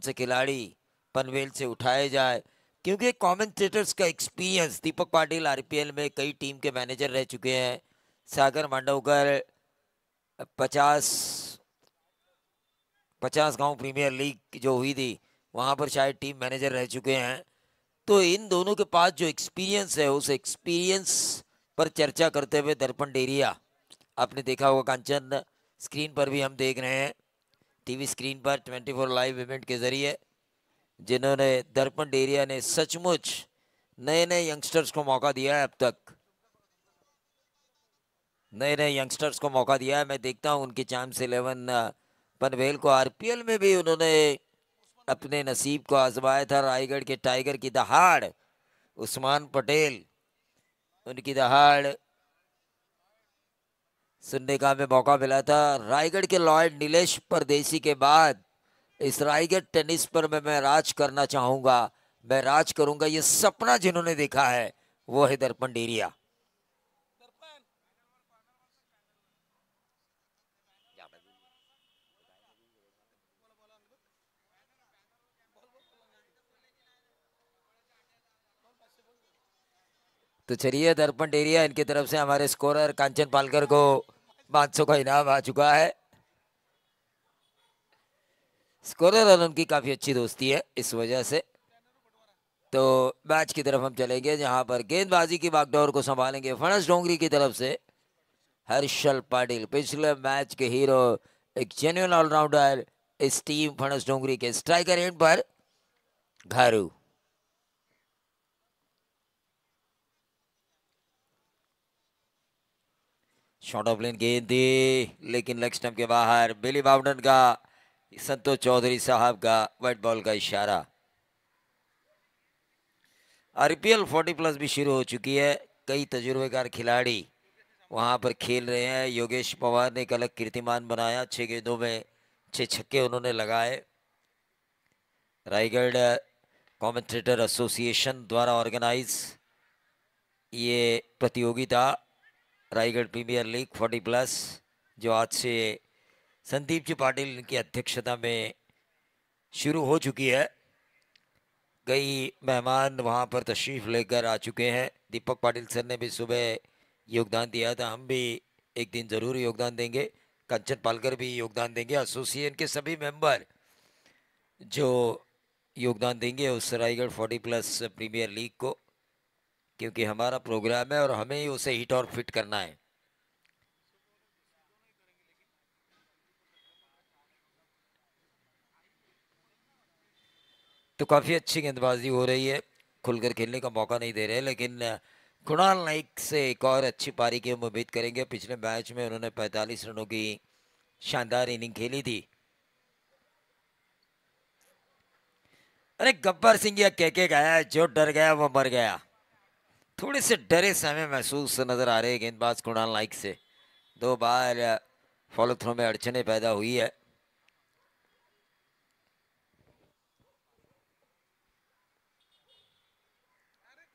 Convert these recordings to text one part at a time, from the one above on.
कौन से खिलाड़ी पनवेल से उठाए जाए, क्योंकि कमेंटेटर्स का एक्सपीरियंस, दीपक पाटिल आरपीएल में कई टीम के मैनेजर रह चुके हैं, सागर मांडवकर 50 गांव प्रीमियर लीग जो हुई थी वहां पर शायद टीम मैनेजर रह चुके हैं। तो इन दोनों के पास जो एक्सपीरियंस है, उस एक्सपीरियंस पर चर्चा करते हुए दर्पण डेरिया, आपने देखा होगा कांचन, स्क्रीन पर भी हम देख रहे हैं, टीवी स्क्रीन पर 24 लाइव इवेंट के जरिए, जिन्होंने दर्पण डेरिया ने सचमुच नए नए यंगस्टर्स को मौका दिया है। अब तक नए नए यंगस्टर्स को मौका दिया है। मैं देखता हूं उनकी चांस 11 पनवेल को आरपीएल में भी उन्होंने अपने नसीब को आजमाया था। रायगढ़ के टाइगर की दहाड़, उस्मान पटेल, उनकी दहाड़ सुनने का हमें मौका मिला था। रायगढ़ के लॉयड नीलेश परदेसी के बाद इस रायगढ़ टेनिस पर मैं राज करना चाहूंगा, मैं राज करूंगा, ये सपना जिन्होंने देखा है वो है दर्पण डेरिया। तो चलिए, दर्पण डेरिया, इनकी तरफ से हमारे स्कोरर कांचन पालकर को 500 का इनाम आ चुका है। स्कोरर और उनकी काफी अच्छी दोस्ती है, इस वजह से। तो मैच की तरफ हम चलेंगे, जहां पर गेंदबाजी की बागडोर को संभालेंगे फणस डोंगरी की तरफ से हर्षल पाटिल, पिछले मैच के हीरो, एक जेन्युइन ऑलराउंडर इस टीम फणस डोंगरी के। स्ट्राइकर एंड पर घारू, शॉर्ट ऑफ लेन गेंद दी, लेकिन लेग स्टंप के बाहर। बिली बाउंडन का, संतोष चौधरी साहब का व्हाइट बॉल का इशारा। आरपीएल 40+ भी शुरू हो चुकी है, कई तजुर्बेकार खिलाड़ी वहां पर खेल रहे हैं। योगेश पवार ने एक अलग कीर्तिमान बनाया, 6 गेंदों में 6 छक्के उन्होंने लगाए। रायगढ़ कमेंटेटर एसोसिएशन द्वारा ऑर्गेनाइज ये प्रतियोगिता, रायगढ़ प्रीमियर लीग 40+, जो आज से संदीप जी पाटिल की अध्यक्षता में शुरू हो चुकी है। कई मेहमान वहां पर तशरीफ लेकर आ चुके हैं। दीपक पाटिल सर ने भी सुबह योगदान दिया था, हम भी एक दिन जरूर योगदान देंगे। कंचन पालकर भी योगदान देंगे, एसोसिएशन के सभी मेंबर जो योगदान देंगे उस रायगढ़ 40+ प्रीमियर लीग को, क्योंकि हमारा प्रोग्राम है और हमें ही उसे हिट और फिट करना है। तो काफ़ी अच्छी गेंदबाजी हो रही है, खुलकर खेलने का मौका नहीं दे रहे, लेकिन कुणाल नाइक से एक और अच्छी पारी की हम उम्मीद करेंगे। पिछले मैच में उन्होंने 45 रनों की शानदार इनिंग खेली थी। अरे गब्बर सिंह यह कह के गया, जो डर गया वो मर गया। थोड़े से डरे समय महसूस नजर आ रहे गेंदबाज कुणाल नाइक से। 2 बार फॉलो थ्रो में अड़चने पैदा हुई है।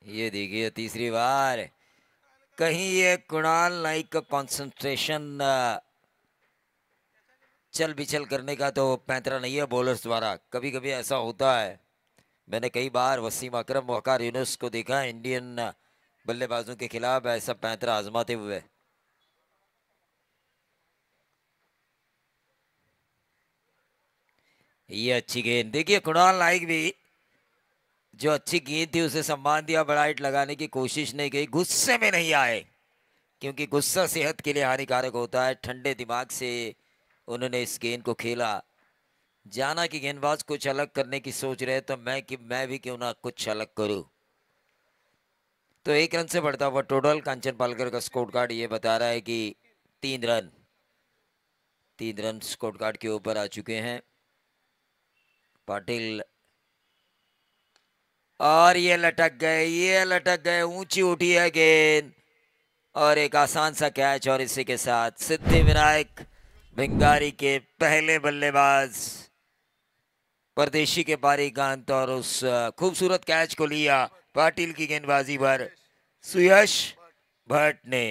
ये देखिए तीसरी बार, कहीं ये कुणाल नाइक का कंसंट्रेशन चल बिचल करने का तो पैंतरा नहीं है बॉलर्स द्वारा। कभी कभी ऐसा होता है, मैंने कई बार वसीम अकरम, वकार यूनुस को देखा इंडियन बल्लेबाजों के खिलाफ ऐसा पैंतरा आजमाते हुए। ये अच्छी गेंद, देखिए कुणाल नाइक भी जो अच्छी गेंद थी उसे सम्मान दिया, बड़ा हिट लगाने की कोशिश नहीं की, गुस्से में नहीं आए, क्योंकि गुस्सा सेहत के लिए हानिकारक होता है। ठंडे दिमाग से उन्होंने इस गेंद को खेला, जाना कि गेंदबाज कुछ अलग करने की सोच रहे तो मैं भी क्यों ना कुछ अलग करूं। तो 1 रन से बढ़ता हुआ टोटल। कांचन पालकर का स्कोर कार्ड ये बता रहा है कि 3 रन स्कोर कार्ड के ऊपर आ चुके हैं पाटिल। और ये लटक गए, ऊंची उठी है गेंद और एक आसान सा कैच, और इसी के साथ सिद्धि विनायक भिंगारी के पहले बल्लेबाज परदेशी के पारी का अंत, और उस खूबसूरत कैच को लिया पाटिल की गेंदबाजी पर सुयश भट्ट ने।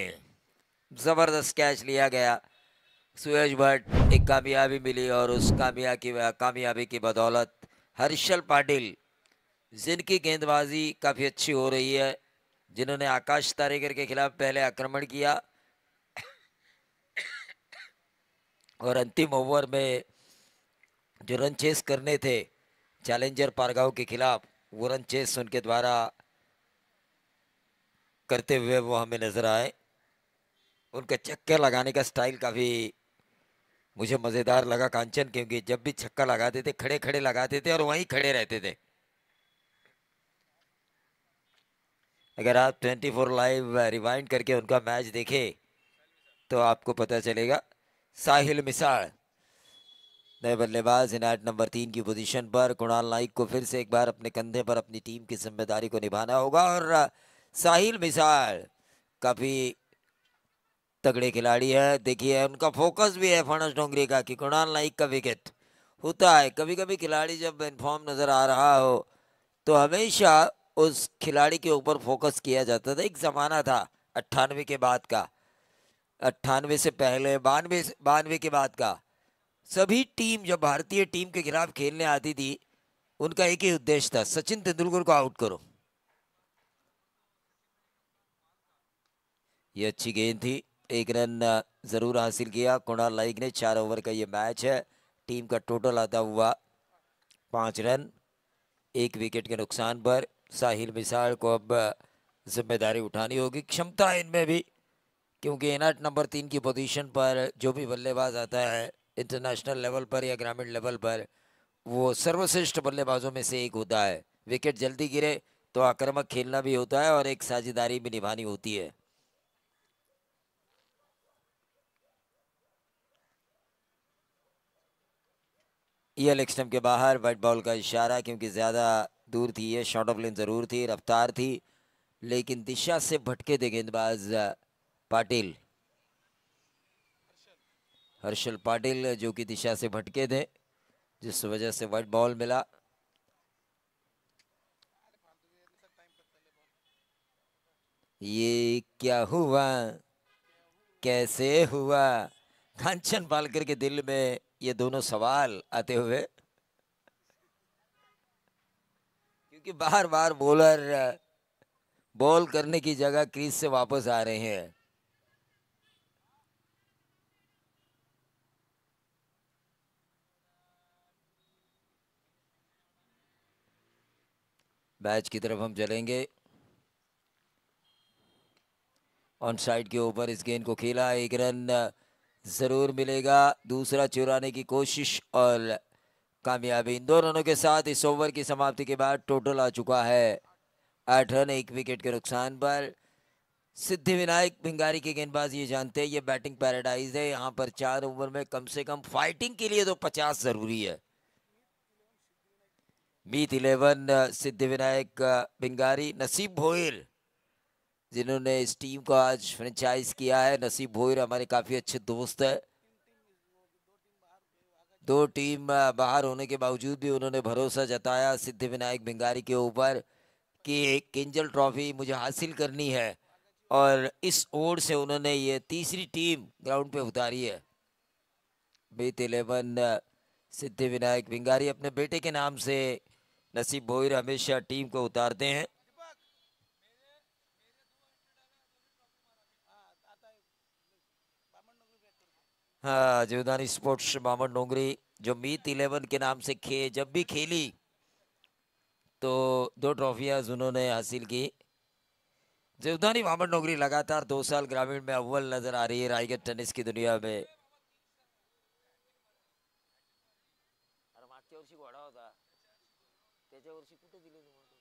जबरदस्त कैच लिया गया, सुयश भट्ट एक कामयाबी मिली, और उस कामयाबी की बदौलत हर्षल पाटिल, जिनकी गेंदबाजी काफ़ी अच्छी हो रही है, जिन्होंने आकाश तारेकर के खिलाफ पहले आक्रमण किया और अंतिम ओवर में जो रन चेस करने थे चैलेंजर पारगांव के खिलाफ, वो रन चेस उनके द्वारा करते हुए वो हमें नजर आए। उनका चक्कर लगाने का स्टाइल काफ़ी मुझे मज़ेदार लगा कांचन, क्योंकि जब भी छक्का लगाते थे खड़े खड़े लगाते थे और वहीं खड़े रहते थे। अगर आप 24 लाइव रिवाइंड करके उनका मैच देखें तो आपको पता चलेगा। साहिल मिसाल नए बल्लेबाज इनायत नंबर 3 की पोजीशन पर। कुणाल नाइक को फिर से एक बार अपने कंधे पर अपनी टीम की जिम्मेदारी को निभाना होगा और साहिल मिसाल काफ़ी तगड़े खिलाड़ी है। देखिए उनका फोकस भी है फणस डोंगरी का कि कुणाल नाइक का विकेट होता है। कभी कभी खिलाड़ी जब इनफॉर्म नज़र आ रहा हो तो हमेशा उस खिलाड़ी के ऊपर फोकस किया जाता था। एक ज़माना था 98 के बाद का, 98 से पहले 92 के बाद का। सभी टीम जब भारतीय टीम के खिलाफ खेलने आती थी उनका एक ही उद्देश्य था, सचिन तेंदुलकर को आउट करो। ये अच्छी गेंद थी, एक रन जरूर हासिल किया कुणाल नाइक ने। 4 ओवर का ये मैच है, टीम का टोटल आता हुआ 5 रन, 1 विकेट के नुकसान पर। साहिल मिसाल को अब जिम्मेदारी उठानी होगी, क्षमता है इनमें भी, क्योंकि इनायत नंबर 3 की पोजीशन पर जो भी बल्लेबाज आता है इंटरनेशनल लेवल पर या ग्रामीण लेवल पर, वो सर्वश्रेष्ठ बल्लेबाजों में से एक होता है। विकेट जल्दी गिरे तो आक्रामक खेलना भी होता है और एक साझेदारी भी निभानी होती है। ये लेग स्टंप के बाहर, वाइट बॉल का इशारा, क्योंकि ज़्यादा दूर थी ये, शॉर्ट ऑफ लेन ज़रूर थी, रफ्तार थी, लेकिन दिशा से भटके थे गेंदबाज पाटिल, हर्षल पाटिल, जो कि दिशा से भटके थे, जिस वजह से वाइट बॉल मिला। ये क्या हुआ, कैसे हुआ, कांचन पालकर के दिल में ये दोनों सवाल आते हुए, क्योंकि बार बार बॉलर बॉल करने की जगह क्रीज से वापस आ रहे हैं। मैच की तरफ हम चलेंगे। ऑन साइड के ऊपर इस गेंद को खेला, एक रन जरूर मिलेगा। दूसरा चुराने की कोशिश और कामयाबी, इन दो रनों के साथ इस ओवर की समाप्ति के बाद टोटल आ चुका है 8 रन, 1 विकेट के नुकसान पर। सिद्धिविनायक भिंगारी के गेंदबाज ये जानते हैं ये बैटिंग पैराडाइज है। यहाँ पर 4 ओवर में कम से कम फाइटिंग के लिए तो 50 जरूरी है। मीत 11 सिद्धिविनायक भिंगारी, नसीब भोइर जिन्होंने इस टीम को आज फ्रेंचाइज किया है। नसीब भोइर हमारे काफ़ी अच्छे दोस्त है। 2 टीम बाहर होने के बावजूद भी उन्होंने भरोसा जताया सिद्धिविनायक भिंगारी के ऊपर कि एक किंजल ट्रॉफी मुझे हासिल करनी है, और इस ओर से उन्होंने ये तीसरी टीम ग्राउंड पे उतारी है। बीत 11 सिद्धिविनायक भिंगारी अपने बेटे के नाम से नसीब भोइर हमेशा टीम को उतारते हैं। हाँ, जीवदानी स्पोर्ट्स बामन डोंगरी जो मीत 11 के नाम से जब भी खेली तो 2 ट्रॉफियां उन्होंने हासिल की। जीवदानी बामन डोंगरी लगातार 2 साल ग्रामीण में अव्वल नजर आ रही है रायगढ़ टेनिस की दुनिया में। अरे मागच्या वर्षी घोडा होता, त्याच्या वर्षी कुठे दिले तुम्हाला?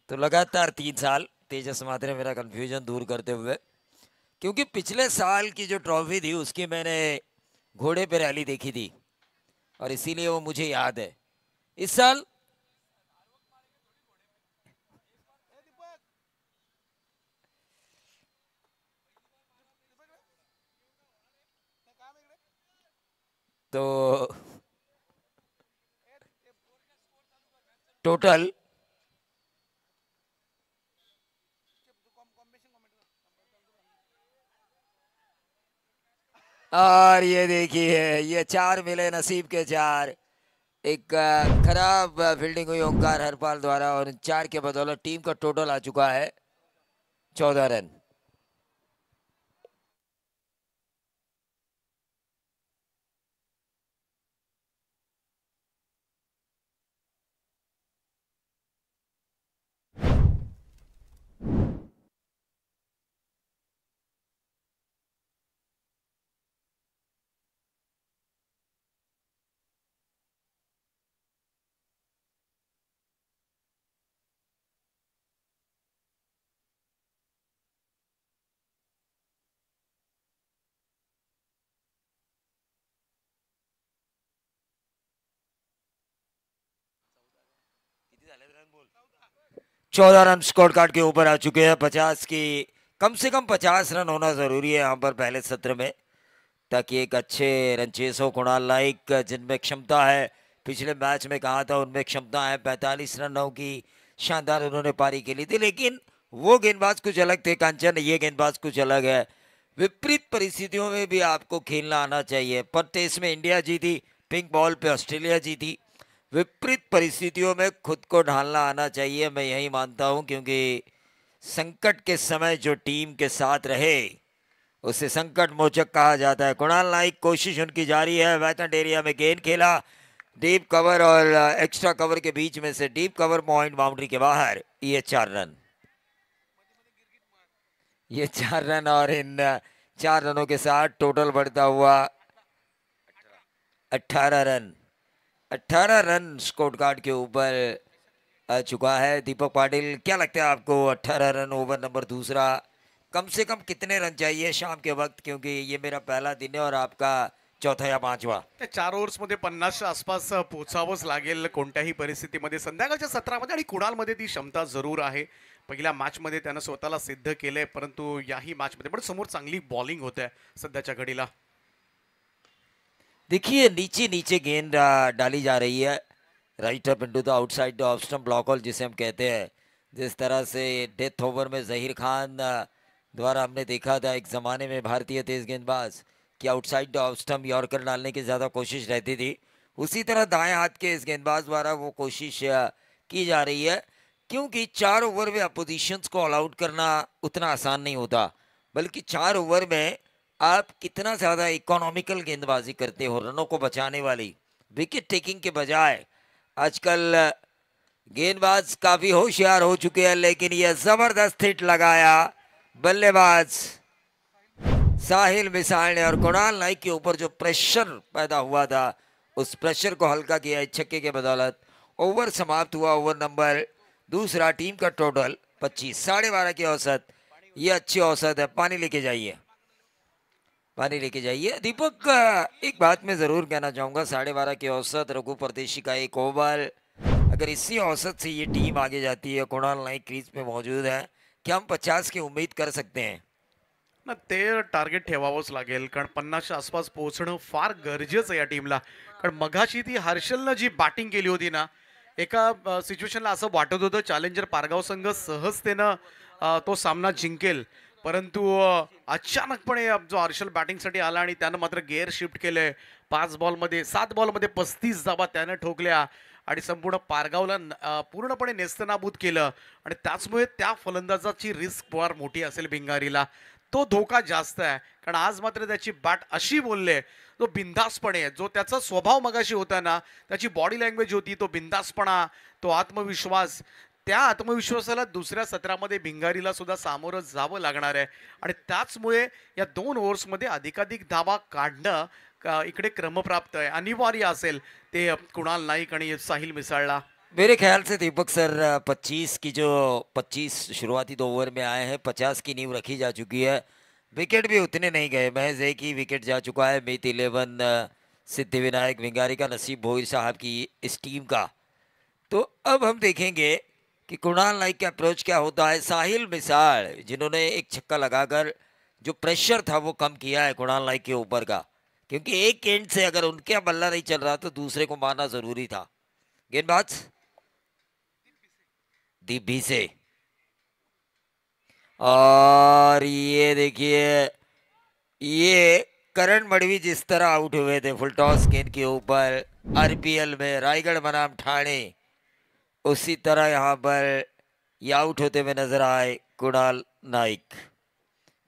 तो लगातार 3 साल तेजस मात्रे मेरा कंफ्यूजन दूर करते हुए, क्योंकि पिछले साल की जो ट्रॉफी थी उसकी मैंने घोड़े पे रैली देखी थी और इसीलिए वो मुझे याद है। इस साल तो टोटल और ये देखिए, ये 4 मिले, नसीब के 4। एक खराब फील्डिंग हुई ओंकार हरपाल द्वारा और इन 4 के बदौलत टीम का टोटल आ चुका है 14 रन। चौदह रन स्कोर कार्ड के ऊपर आ चुके हैं। 50 की कम से कम 50 रन होना जरूरी है यहाँ पर पहले सत्र में, ताकि एक अच्छे रन चेस हो। कुणाल नाइक जिनमें क्षमता है, पिछले मैच में कहा था उनमें क्षमता है, 45 रनों की शानदार उन्होंने पारी खेली थी, लेकिन वो गेंदबाज कुछ अलग थे कांचन, ये गेंदबाज कुछ अलग है। विपरीत परिस्थितियों में भी आपको खेलना आना चाहिए। पर टेस्ट में इंडिया जीती, पिंक बॉल पे ऑस्ट्रेलिया जीती। विपरीत परिस्थितियों में खुद को ढालना आना चाहिए, मैं यही मानता हूं, क्योंकि संकट के समय जो टीम के साथ रहे उसे संकट मोचक कहा जाता है। कुणाल नाइक कोशिश उनकी जारी है, वैकेंट एरिया में गेंद खेला, डीप कवर और एक्स्ट्रा कवर के बीच में से डीप कवर पॉइंट, बाउंड्री के बाहर। ये 4 रन, ये 4 रन और इन 4 रनों के साथ टोटल बढ़ता हुआ 18 रन। 18 रन स्कोर कार्ड के ऊपर आ चुका है। दीपक पाटिल, क्या लगता है आपको 18 रन ओवर नंबर दूसरा, कम से कम कितने रन चाहिए शाम के वक्त, क्योंकि ये मेरा पहला दिन है और आपका चौथा या पांचवा? त्या 4 ओव्हर्समध्ये 50च्या आसपास पोहोचावंच लागेल कोणत्याही परिस्थितीमध्ये संध्याकाळच्या सत्रामध्ये, आणि कुणालमध्ये ती क्षमता जरूर आहे. पहिल्या मॅचमध्ये त्यानं स्वतःला सिद्ध केलंय, परंतु याही मॅचमध्ये पण समोर चांगली बॉलिंग होते सध्याच्या घडीला. देखिए, नीचे नीचे गेंद डाली जा रही है, right up into the outside the off stump block hole जिसे हम कहते हैं। जिस तरह से डेथ ओवर में जहीर खान द्वारा हमने देखा था एक ज़माने में भारतीय तेज गेंदबाज कि outside the off stump yorker डालने की ज़्यादा कोशिश रहती थी, उसी तरह दाएं हाथ के इस गेंदबाज द्वारा वो कोशिश की जा रही है, क्योंकि 4 ओवर में अपोजिशंस को ऑल आउट करना उतना आसान नहीं होता, बल्कि 4 ओवर में आप कितना ज़्यादा इकोनॉमिकल गेंदबाजी करते हो, रनों को बचाने वाली, विकेट टेकिंग के बजाय। आजकल गेंदबाज काफी होशियार हो चुके हैं, लेकिन यह जबरदस्त हिट लगाया बल्लेबाज साहिल मिसाल ने, और कुणाल नाइक के ऊपर जो प्रेशर पैदा हुआ था उस प्रेशर को हल्का किया इस छक्के के बदौलत। ओवर समाप्त हुआ, ओवर नंबर दूसरा, टीम का टोटल 25, 12.5 की औसत। ये अच्छी औसत है। पानी लेके जाइए, पानी लेके जाइए। दीपक, एक बात मैं जरूर कहना चाहूंगा, 12.5 की औसत, रघु परदेशी का एक ओवर, अगर इसी औसत से ये टीम आगे जाती है, कुणाल नाइक क्रीज पे मौजूद है, क्या हम 50 की उम्मीद कर सकते हैं? ना ते टार्गेट ठेवावंच लागेल, कारण 50च्या आसपास पोहोचणं फार गरजेचं आहे या टीमला. कारण मघाशी ती हर्षलनं जी बॅटिंग केली होती ना, एका सिच्युएशनला असं वाटत होतं चॅलेंजर पारगाव संघ सहजतेनं तो सामना जिंकेल, परंतु अचानकपणे जो हर्षल बॅटिंगसाठी आला आणि त्यानं मात्र गेअर शिफ्ट केले. 7 बॉलमध्ये 35 धावा त्यानं ठोकल्या आणि संपूर्ण पारगावला पूर्णपणे नेस्तनाबूत केलं, आणि त्याचमुळे त्या फलंदाजाची रिस्क फार मोठी असेल भिंगारीला. तो धोका जास्त आहे, कारण आज मात्र त्याची बॅट अशी बोलले, तो बिंदासपणे आहे, जो त्याचा स्वभाव मगाशी होता ना, त्याची बॉडी लँग्वेज होती, तो बिंदासपणा, तो आत्मविश्वास, त्या आत्मविश्वासाला दुसऱ्या सत्रामध्ये भिंगारीला सुद्धा सामोरं जावं लागणार आहे. आणि त्याचमुळे या 2 ओव्हर्समध्ये अधिकाधिक धावा काढणं इकडे क्रमप्राप्त आहे, अनिवार्य असेल ते कुणाल नाईक आणि साहिल मिसाळला. मेरे ख्याल से दीपक सर, 25 की जो 25 शुरुआती 2 ओवर में आए हैं, 50 की नींव रखी जा चुकी है। विकेट भी उतने नहीं गए, महज एक ही विकेट जा चुका है। मीत 11 सिद्धिविनायक भिंगारी का, नसीब भोई साहब की इस टीम का। तो अब हम देखेंगे कि कुणाल नाइक का अप्रोच क्या होता है। साहिल मिसाल, जिन्होंने एक छक्का लगाकर जो प्रेशर था वो कम किया है कुणाल नाइक के ऊपर का, क्योंकि एक एंड से अगर उनके बल्ला नहीं चल रहा तो दूसरे को मारना जरूरी था। गेंदबाज दीप से, और ये देखिए, ये करण मडवी जिस तरह आउट हुए थे फुल टॉस गेंद के ऊपर आरपीएल में रायगढ़ बनाम ठाणे, उसी तरह यहाँ पर ये आउट होते हुए नजर आए कुणाल नाइक।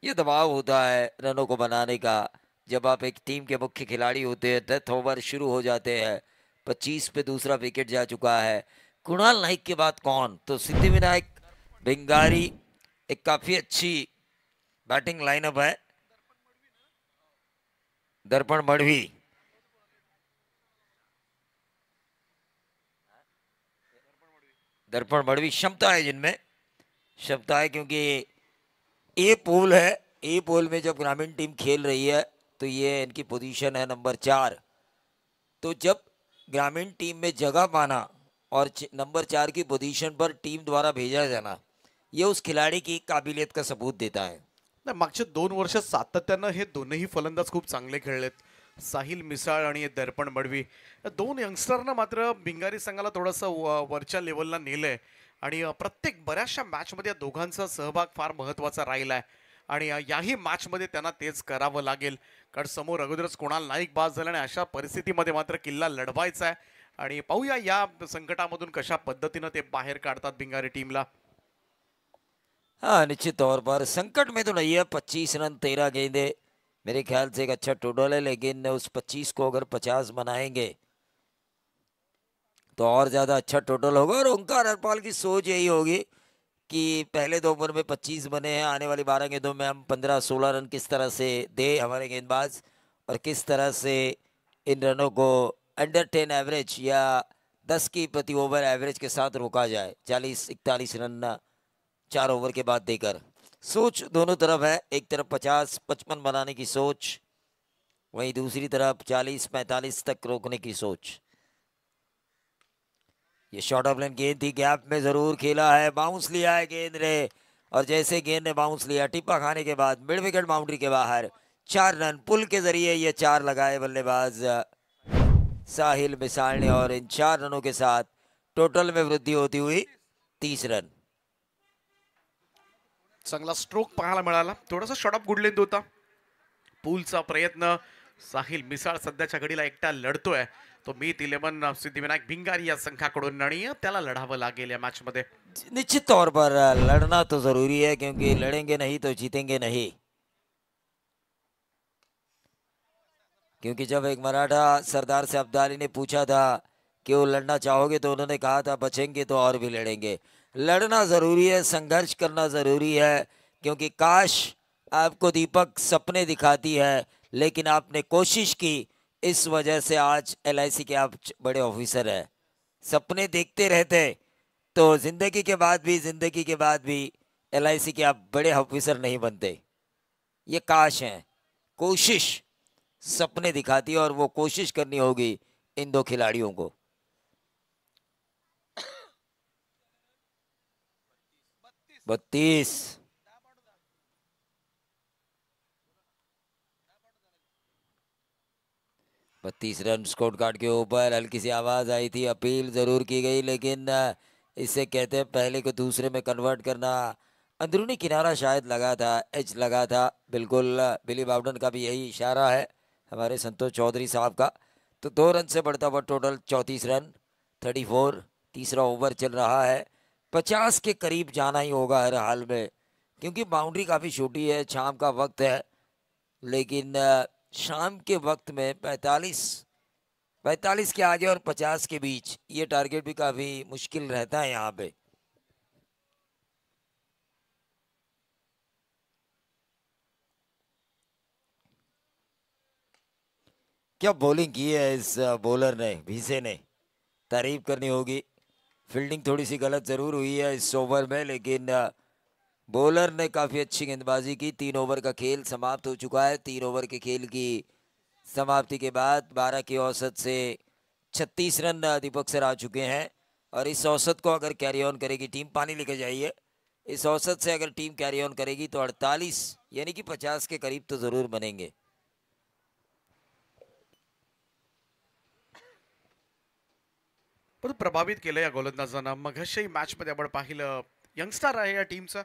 ये दबाव होता है रनों को बनाने का जब आप एक टीम के मुख्य खिलाड़ी होते हैं। डेथ ओवर शुरू हो जाते हैं, 25 पे दूसरा विकेट जा चुका है। कुणाल नाइक के बाद कौन, तो सिद्धिविनायक भिंगारी एक काफी अच्छी बैटिंग लाइनअप है। दर्पण मडवी, दर्पण मडवी क्षमता है जिनमें, क्षमता है क्योंकि ए पोल है। ए पोल में जब ग्रामीण टीम खेल रही है तो ये इनकी पोजीशन है नंबर 4। तो जब ग्रामीण टीम में जगह पाना और नंबर 4 की पोजीशन पर टीम द्वारा भेजा जाना, ये उस खिलाड़ी की काबिलियत का सबूत देता है। नाही, मागच्या 2 वर्षात सातत्यानं हे दोनही फलंदाज खूप चांगले खेळलेत. साहिल मिसाळ आणि दर्पण मडवी या दोन यंगस्टरना मात्र भिंगारी संघाला थोडंसं वरच्या लेवलला नेलंय आणि प्रत्येक बऱ्याचशा मॅचमध्ये या दोघांचा सहभाग फार महत्त्वाचा राहिला आहे आणि याही मॅचमध्ये त्यांना तेच करावं लागेल कारण समोर अगोदरच कुणाल नाईक बाद झाला आणि अशा परिस्थितीमध्ये मात्र किल्ला लढवायचा आहे आणि पाहूया या संकटामधून कशा पद्धतीनं ते बाहेर काढतात भिंगारी टीमला. हाँ, निश्चित तौर पर संकट में तो नहीं है। 25 रन 13 गेंदे मेरे ख्याल से एक अच्छा टोटल है, लेकिन उस 25 को अगर 50 बनाएंगे तो और ज़्यादा अच्छा टोटल होगा। और ओंकार हरपाल की सोच यही होगी कि पहले 2 ओवर में 25 बने हैं, आने वाली 12 गेंदों में हम 15-16 रन किस तरह से दे हमारे गेंदबाज और किस तरह से इन रनों को अंडर 10 एवरेज या 10 की प्रति ओवर एवरेज के साथ रोका जाए, 40-41 रन 4 ओवर के बाद देकर। सोच दोनों तरफ है, एक तरफ 50-55 बनाने की सोच, वहीं दूसरी तरफ 40-45 तक रोकने की सोच। ये शॉर्ट ऑफ लाइन गेंद थी, गैप में जरूर खेला है, बाउंस लिया है गेंद ने और जैसे गेंद ने बाउंस लिया टिप्पा खाने के बाद मिड विकेट बाउंड्री के बाहर 4 रन पुल के जरिए ये 4 लगाए बल्लेबाज साहिल मिसाल ने और इन 4 रनों के साथ टोटल में वृद्धि होती हुई 30 रन। चांगला स्ट्रोक पाहायला मिळाला, थोडासा शॉर्ट ऑफ गुड लेंथ होता. पूलचा प्रयत्न साहिल मिसाळ सध्याच्या घडीला एकटा लढतोय, तो मीत 11 सिद्धिविनायक भिंगारी या संघाकडून आणि त्याला लढावं लागेल या मॅच मध्ये. निश्चित तौर पर लड़ना तो जरूरी है क्योंकि लड़ेंगे नहीं तो जीतेंगे नहीं। क्योंकि जब एक मराठा सरदार से अब्दाली ने पूछा था कि वो लड़ना चाहोगे तो उन्होंने कहा था बचेंगे तो और भी लड़ेंगे। लड़ना ज़रूरी है, संघर्ष करना ज़रूरी है, क्योंकि काश आपको दीपक सपने दिखाती है लेकिन आपने कोशिश की, इस वजह से आज एलआईसी के आप बड़े ऑफिसर हैं। सपने देखते रहते तो ज़िंदगी के बाद भी एलआईसी के आप बड़े ऑफिसर नहीं बनते। ये काश हैं, कोशिश सपने दिखाती है और वो कोशिश करनी होगी इन 2 खिलाड़ियों को। 32 रन स्कोर कार्ड के ऊपर। हल्की सी आवाज़ आई थी, अपील ज़रूर की गई, लेकिन इसे कहते हैं पहले को दूसरे में कन्वर्ट करना। अंदरूनी किनारा शायद लगा था, एज लगा था, बिल्कुल बिली बाउडन का भी यही इशारा है, हमारे संतोष चौधरी साहब का। तो 2 रन से बढ़ता हुआ टोटल 34 रन, 34। तीसरा ओवर चल रहा है, 50 के करीब जाना ही होगा हर हाल में, क्योंकि बाउंड्री काफ़ी छोटी है, शाम का वक्त है। लेकिन शाम के वक्त में 45 के आगे और 50 के बीच ये टारगेट भी काफ़ी मुश्किल रहता है यहाँ पे। क्या बॉलिंग की है इस बॉलर ने, भीसे ने, तारीफ करनी होगी। फील्डिंग थोड़ी सी गलत ज़रूर हुई है इस ओवर में, लेकिन बॉलर ने काफ़ी अच्छी गेंदबाजी की। 3 ओवर का खेल समाप्त हो चुका है। 3 ओवर के खेल की समाप्ति के बाद 12 की औसत से 36 रन दीपक सर आ चुके हैं और इस औसत को अगर कैरी ऑन करेगी टीम, पानी लेके जाइए, इस औसत से अगर टीम कैरी ऑन करेगी तो 48 यानी कि 50 के करीब तो ज़रूर बनेंगे। पण प्रभावित केलं या गोलंदाजांना. मघाशी मॅचमध्ये आपण पाहिलं, यंगस्टर आहे या टीमचा,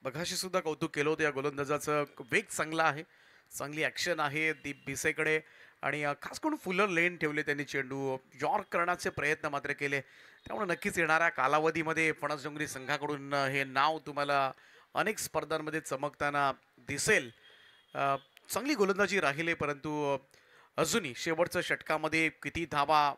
मघाशी सुद्धा कौतुक केलं होतं या गोलंदाजाचं. वेग चांगला आहे, चांगली ॲक्शन आहे दीप भिसेकडे आणि खास करून फुलर लेन ठेवले त्यांनी चेंडू यॉर्क करण्याचे प्रयत्न मात्र केले. त्यामुळे नक्कीच येणाऱ्या कालावधीमध्ये फणस डोंगरी संघाकडून हे नाव तुम्हाला अनेक स्पर्धांमध्ये चमकताना दिसेल. अ, चांगली गोलंदाजी राहिली परंतु अजूनही शेवटच्या षटकामध्ये किती धावा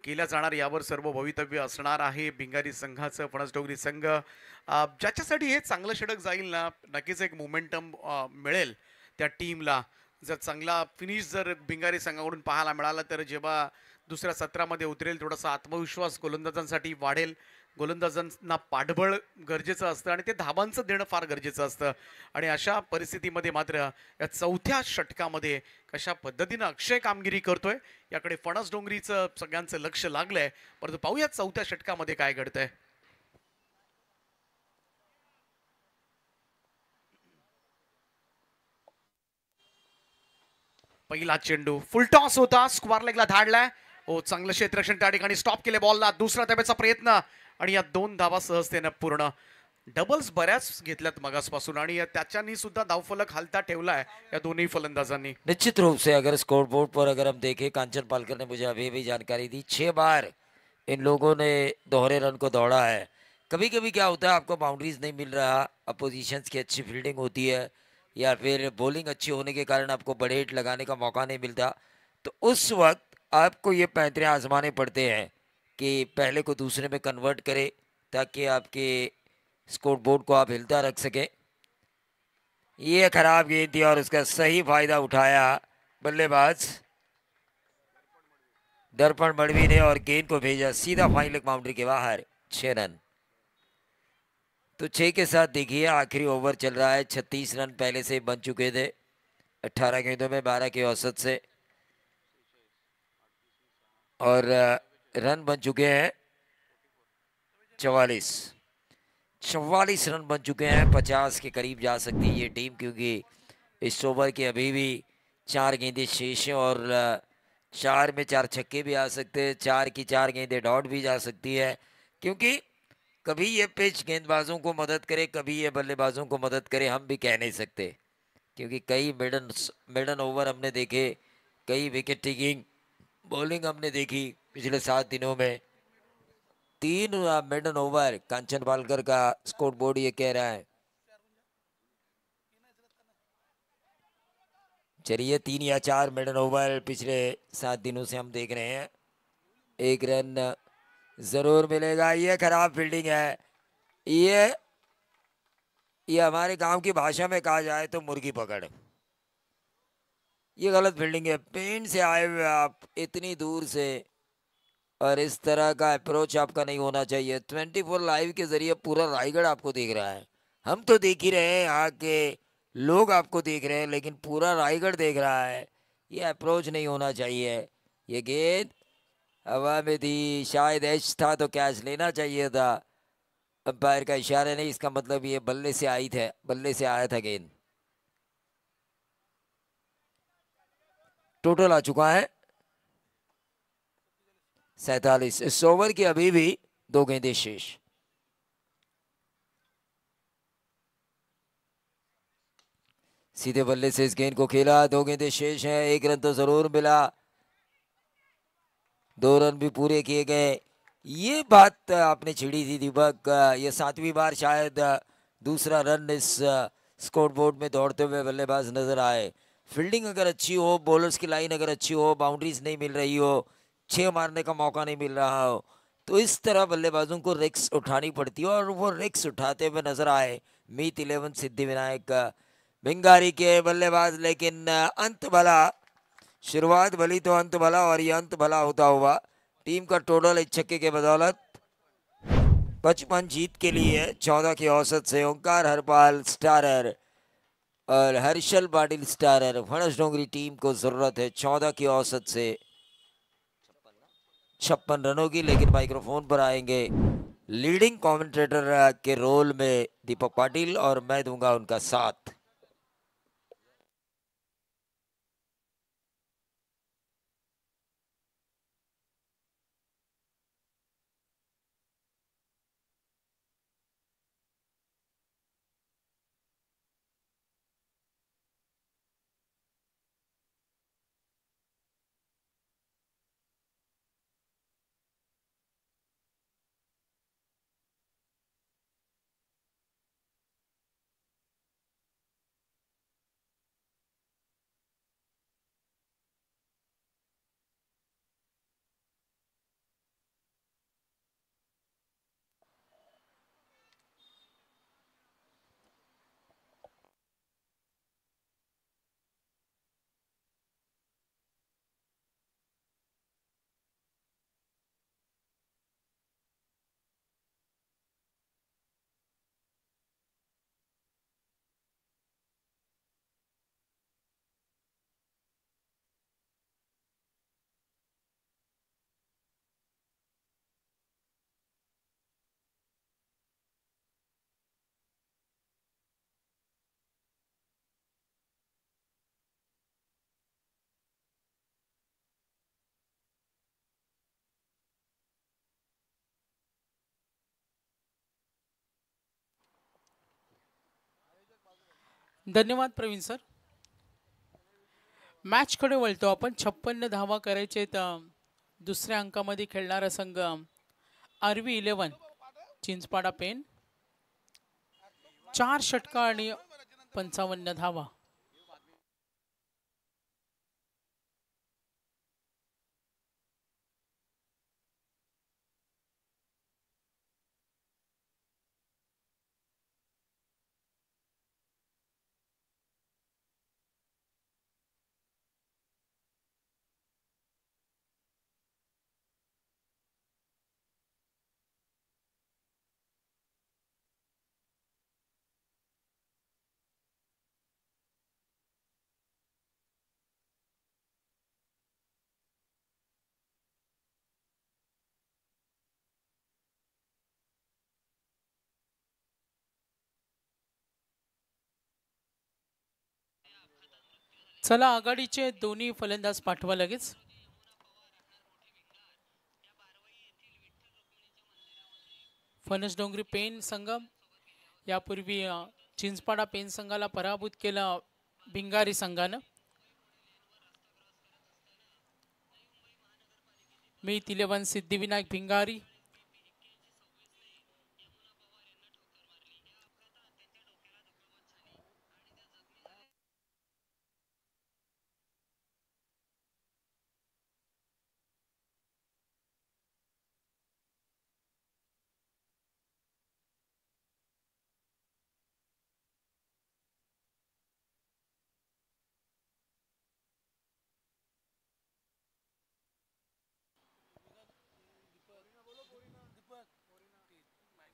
केल्या जाणार यावर सर्व भवितव्य असणार आहे भिंगारी संघाचं. फणस डोंगरी संघ ज्याच्यासाठी हे चांगलं षटक जाईल ना, नक्कीच एक मोमेंटम मिळेल त्या टीमला. जर चांगला फिनिश जर भिंगारी संघाकडून पाहायला मिळाला तर जेव्हा दुसऱ्या सत्रामध्ये उतरेल थोडासा आत्मविश्वास गोलंदाजांसाठी वाढेल. गोलंदाजांना पाठबळ गरजेचं असतं आणि ते धाबांचं देणं फार गरजेचं असतं. आणि अशा परिस्थितीमध्ये मात्र या चौथ्या षटकामध्ये कशा पद्धतीनं अक्षय कामगिरी करतोय याकडे फणस डोंगरीचं सगळ्यांचं लक्ष लागलंय. परंतु पाहूया चौथ्या षटकामध्ये काय घडतंय. पहिला चेंडू फुल टॉस होता, स्क्वार लेगला धाडलाय. हो, चांगलं क्षेत्ररक्षण त्या ठिकाणी स्टॉप केले बॉलला. दुसरा धाब्याचा प्रयत्न आणि या 2 धावा सहजतेनं पूर्ण. डबल्स बऱ्याच घेतल्यात मगासपासून आणि त्याच्यानी सुद्धा धावफलक हलता ठेवलाय या दोन्ही फलंदाजांनी. निश्चित रूप से अगर स्कोर बोर्ड पर अगर हम देखें, कांचन पालकर ने मुझे अभी भी जानकारी दी, 6 बार इन लोगों ने दोहरे रन को दौड़ा है। कभी कभी क्या होता है, आपको बाउंड्रीज नहीं मिल रहा, अपोजिशंस की अच्छी फील्डिंग होती है या फिर बॉलिंग अच्छी होने के कारण आपको बड़े हिट लगाने का मौका नहीं मिलता, तो उस वक्त आपको ये पैंतरे आजमाने पड़ते हैं कि पहले को दूसरे में कन्वर्ट करे ताकि आपके स्कोर बोर्ड को आप हिलता रख सकें। ये खराब गेंद थी और उसका सही फायदा उठाया बल्लेबाज दर्पण मड़वी ने और गेंद को भेजा सीधा फाइनल बाउंड्री के बाहर। 6 रन। तो 6 के साथ देखिए आखिरी ओवर चल रहा है। 36 रन पहले से बन चुके थे 18 गेंदों में 12 के औसत से, और रन बन चुके हैं 44 रन बन चुके हैं। 50 के करीब जा सकती है ये टीम, क्योंकि इस ओवर के अभी भी 4 गेंदें शेष हैं और 4 में 4 छक्के भी आ सकते हैं, 4 की 4 गेंदें डॉट भी जा सकती है, क्योंकि कभी ये पिच गेंदबाजों को मदद करे, कभी ये बल्लेबाजों को मदद करे, हम भी कह नहीं सकते, क्योंकि कई मिडन ओवर हमने देखे, कई विकेट टेकिंग बॉलिंग हमने देखी पिछले 7 दिनों में। 3 मिडन ओवर कांचन पालकर का स्कोर बोर्ड ये कह रहा है। चलिए 3 या 4 मिडन ओवर पिछले 7 दिनों से हम देख रहे हैं। 1 रन जरूर मिलेगा। ये खराब फील्डिंग है, ये हमारे गांव की भाषा में कहा जाए तो मुर्गी पकड़। ये गलत फील्डिंग है। पेन से आए हुए आप इतनी दूर से, और इस तरह का अप्रोच आपका नहीं होना चाहिए। 24 लाइव के जरिए पूरा रायगढ़ आपको देख रहा है, हम तो देख ही रहे हैं, यहाँ के लोग आपको देख रहे हैं, लेकिन पूरा रायगढ़ देख रहा है। ये अप्रोच नहीं होना चाहिए। ये गेंद हवा में थी, शायद एच था तो कैच लेना चाहिए था। अंपायर का इशारा नहीं, इसका मतलब ये बल्ले से आई थे, बल्ले से आया था गेंद। टोटल आ चुका है 47। इस ओवर की अभी भी 2 गेंदें शेष। सीधे बल्ले से इस गेंद को खेला, 2 गेंदें शेष हैं, 1 रन तो जरूर मिला, 2 रन भी पूरे किए गए। ये बात आपने छिड़ी थी दीपक, ये 7वीं बार शायद दूसरा रन इस स्कोर बोर्ड में दौड़ते हुए बल्लेबाज नजर आए। फील्डिंग अगर अच्छी हो, बॉलर्स की लाइन अगर अच्छी हो, बाउंड्रीज नहीं मिल रही हो, 6 मारने का मौका नहीं मिल रहा हो, तो इस तरह बल्लेबाजों को रिक्स उठानी पड़ती है, और वो रिक्स उठाते हुए नजर आए मीत 11 सिद्धि विनायक भिंगारी के बल्लेबाज। लेकिन अंत भला, शुरुआत भली तो अंत भला, और ये अंत भला होता हुआ टीम का टोटल एक छक्के के बदौलत 55 जीत के लिए 14 की औसत से ओंकार हरपाल स्टारर और हर्षल पाटिल स्टारर। फणस डोंगरी टीम को जरूरत है 14 की औसत से 56 रनों की। लेकिन माइक्रोफोन पर आएंगे लीडिंग कमेंटेटर के रोल में दीपक पाटिल, और मैं दूंगा उनका साथ। धन्यवाद प्रवीण सर. मॅचकडे वळतो आपण. 56 धावा करायचे. दुसऱ्या अंकामध्ये खेळणारा संघ RV11 चिंचपाडा पेन. 4 षटका आणि 55 धावा. चला आघाडीचे दोन्ही फलंदाज पाठवा लगेच. फणस डोंगरी पेन संघ यापूर्वी चिंचपाडा पेन संघाला पराभूत केलं भिंगारी संघानं. मीत 11 सिद्धिविनायक भिंगारी.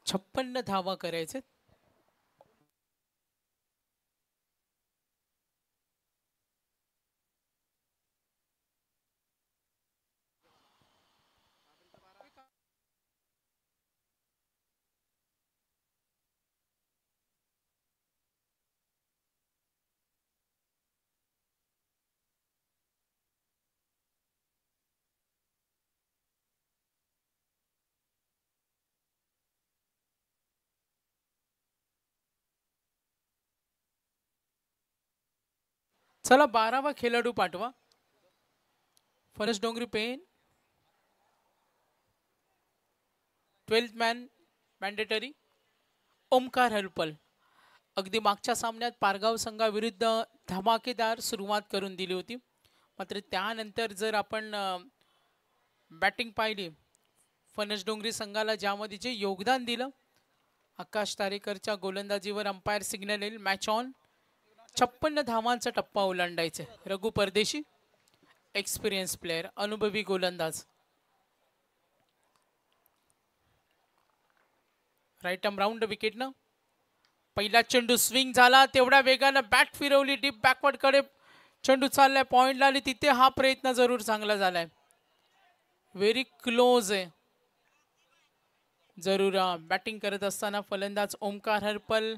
छप्पन्न धावा करायचे. चला 12वा खेळाडू पाठवा. Phanas Dongri Pen 12th man mandatory Omkar Harpal. अगदी मागच्या सामन्यात पारगाव संघाविरुद्ध धमाकेदार सुरुवात करून दिली होती. मात्र त्यानंतर जर आपण बॅटिंग पाहिली फणस डोंगरी संघाला ज्यामध्ये जे योगदान दिलं, आकाश तारेकरच्या गोलंदाजीवर अंपायर सिग्नल येईल मॅच ऑन. 56 धावांचा टप्पा ओलांडायचे. रघु परदेशी एक्सपिरियन्स प्लेयर, अनुभवी गोलंदाज. राईट आर्म राऊंड विकेटनं पहिला चेंडू स्विंग झाला. तेवढ्या वेगानं बॅट फिरवली डीप बॅकवर्ड कडे चेंडू चाललाय पॉइंटला आणि तिथे हा प्रयत्न जरूर चांगला झालाय. व्हेरी क्लोज आहे. जरूर बॅटिंग करत असताना फलंदाज ओमकार हरपल.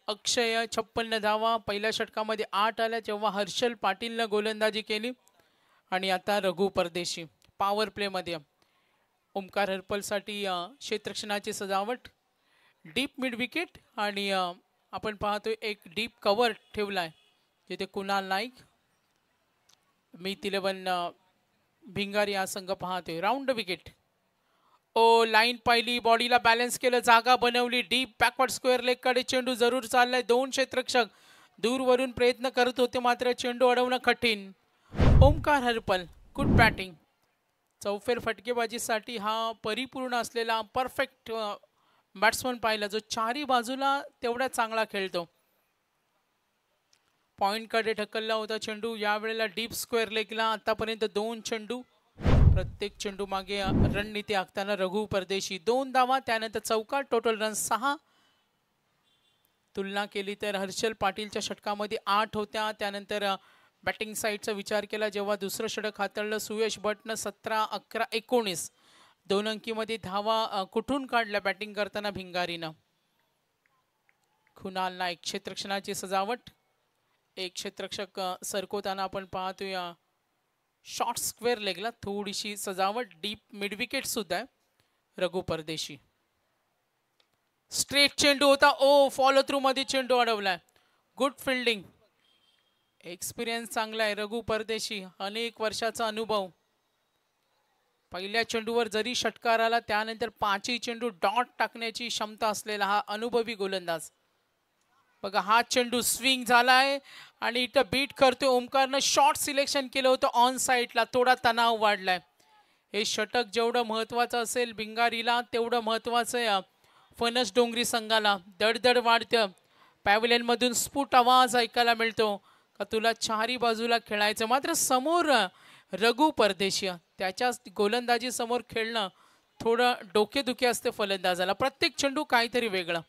अक्षय 56 धावा. पहिल्या षटकामध्ये 8 आल्या जेव्हा हर्षल पाटीलनं गोलंदाजी केली. आणि आता रघु परदेशी पॉवर प्ले मध्ये. ओमकार हरपलसाठी क्षेत्ररक्षणाची सजावट डीप मिड विकेट आणि आपण पाहतोय एक डीप कव्हर ठेवलाय जिथे कुणाल नाईक मीत 11 भिंगारी हा संघ पाहतोय. Round wicket. ओ लाईन पाहिली, बॉडीला बॅलन्स केलं, जागा बनवली, डीप बॅकवर्ड स्क्वेअर लेग कडे चेंडू जरूर चाललाय. 2 क्षेत्ररक्षक दूरवरून प्रयत्न करत होते मात्र चेंडू अडवणं कठीण. Omkar Harpal good batting. चौफेर फटकेबाजीसाठी हा परिपूर्ण असलेला परफेक्ट बॅट्समन पाहिला जो चारी बाजूला तेवढा चांगला खेळतो. पॉइंट कडे ढकलला होता चेंडू. यावेळेला डीप स्क्वेअर लेगला आतापर्यंत 2 चेंडू. प्रत्येक चेंडू मागे रणनीती आखताना रघु परदेशी 2 धावा. त्यानंतर चौकार. Total run 6. तुलना केली तर हर्षल पाटीलच्या षटकामध्ये 8 होत्या. त्यानंतर बॅटिंग साईडचा विचार केला जेव्हा दुसरं षटक हाताळलं सुयश भटनं 17, 11, 19 2 अंकीमध्ये धावा कुठून काढल्या बॅटिंग करताना भिंगारीनं. कुणाल नाईक क्षेत्ररक्षणाची सजावट. एक क्षेत्ररक्षक सरकवताना आपण पाहतोय. शॉर्ट स्क्वेअर लेगला थोडीशी सजावट. डीप मिड विकेट सुद्धा आहे. रघु परदेशी स्ट्रेट चेंडू होता. ओ फॉलो थ्रू मध्ये चेंडू अडवलाय. गुड फिल्डिंग, एक्सपिरियन्स चांगला आहे रघु परदेशी, अनेक वर्षाचा अनुभव. पहिल्या चेंडूवर जरी षटकार आला त्यानंतर पाचही चेंडू डॉट टाकण्याची क्षमता असलेला हा अनुभवी गोलंदाज. बघा हा चेंडू स्विंग झालाय आणि इथं बीट करतोय ओमकारनं. शॉर्ट सिलेक्शन केलं होतं ऑन साईडला, थोडा तणाव वाढलाय. हे षटक जेवढं महत्वाचं असेल भिंगारीला तेवढं महत्वाचं आहे फणस डोंगरी संघाला. दडदड वाढतं, पॅव्हलियन मधून स्फुट आवाज ऐकायला मिळतो का तुला चारी बाजूला खेळायचं. मात्र समोर रघु परदेशी, त्याच्या गोलंदाजी समोर खेळणं थोडं डोकेदुखी असते फलंदाजाला. प्रत्येक चेंडू काहीतरी वेगळं.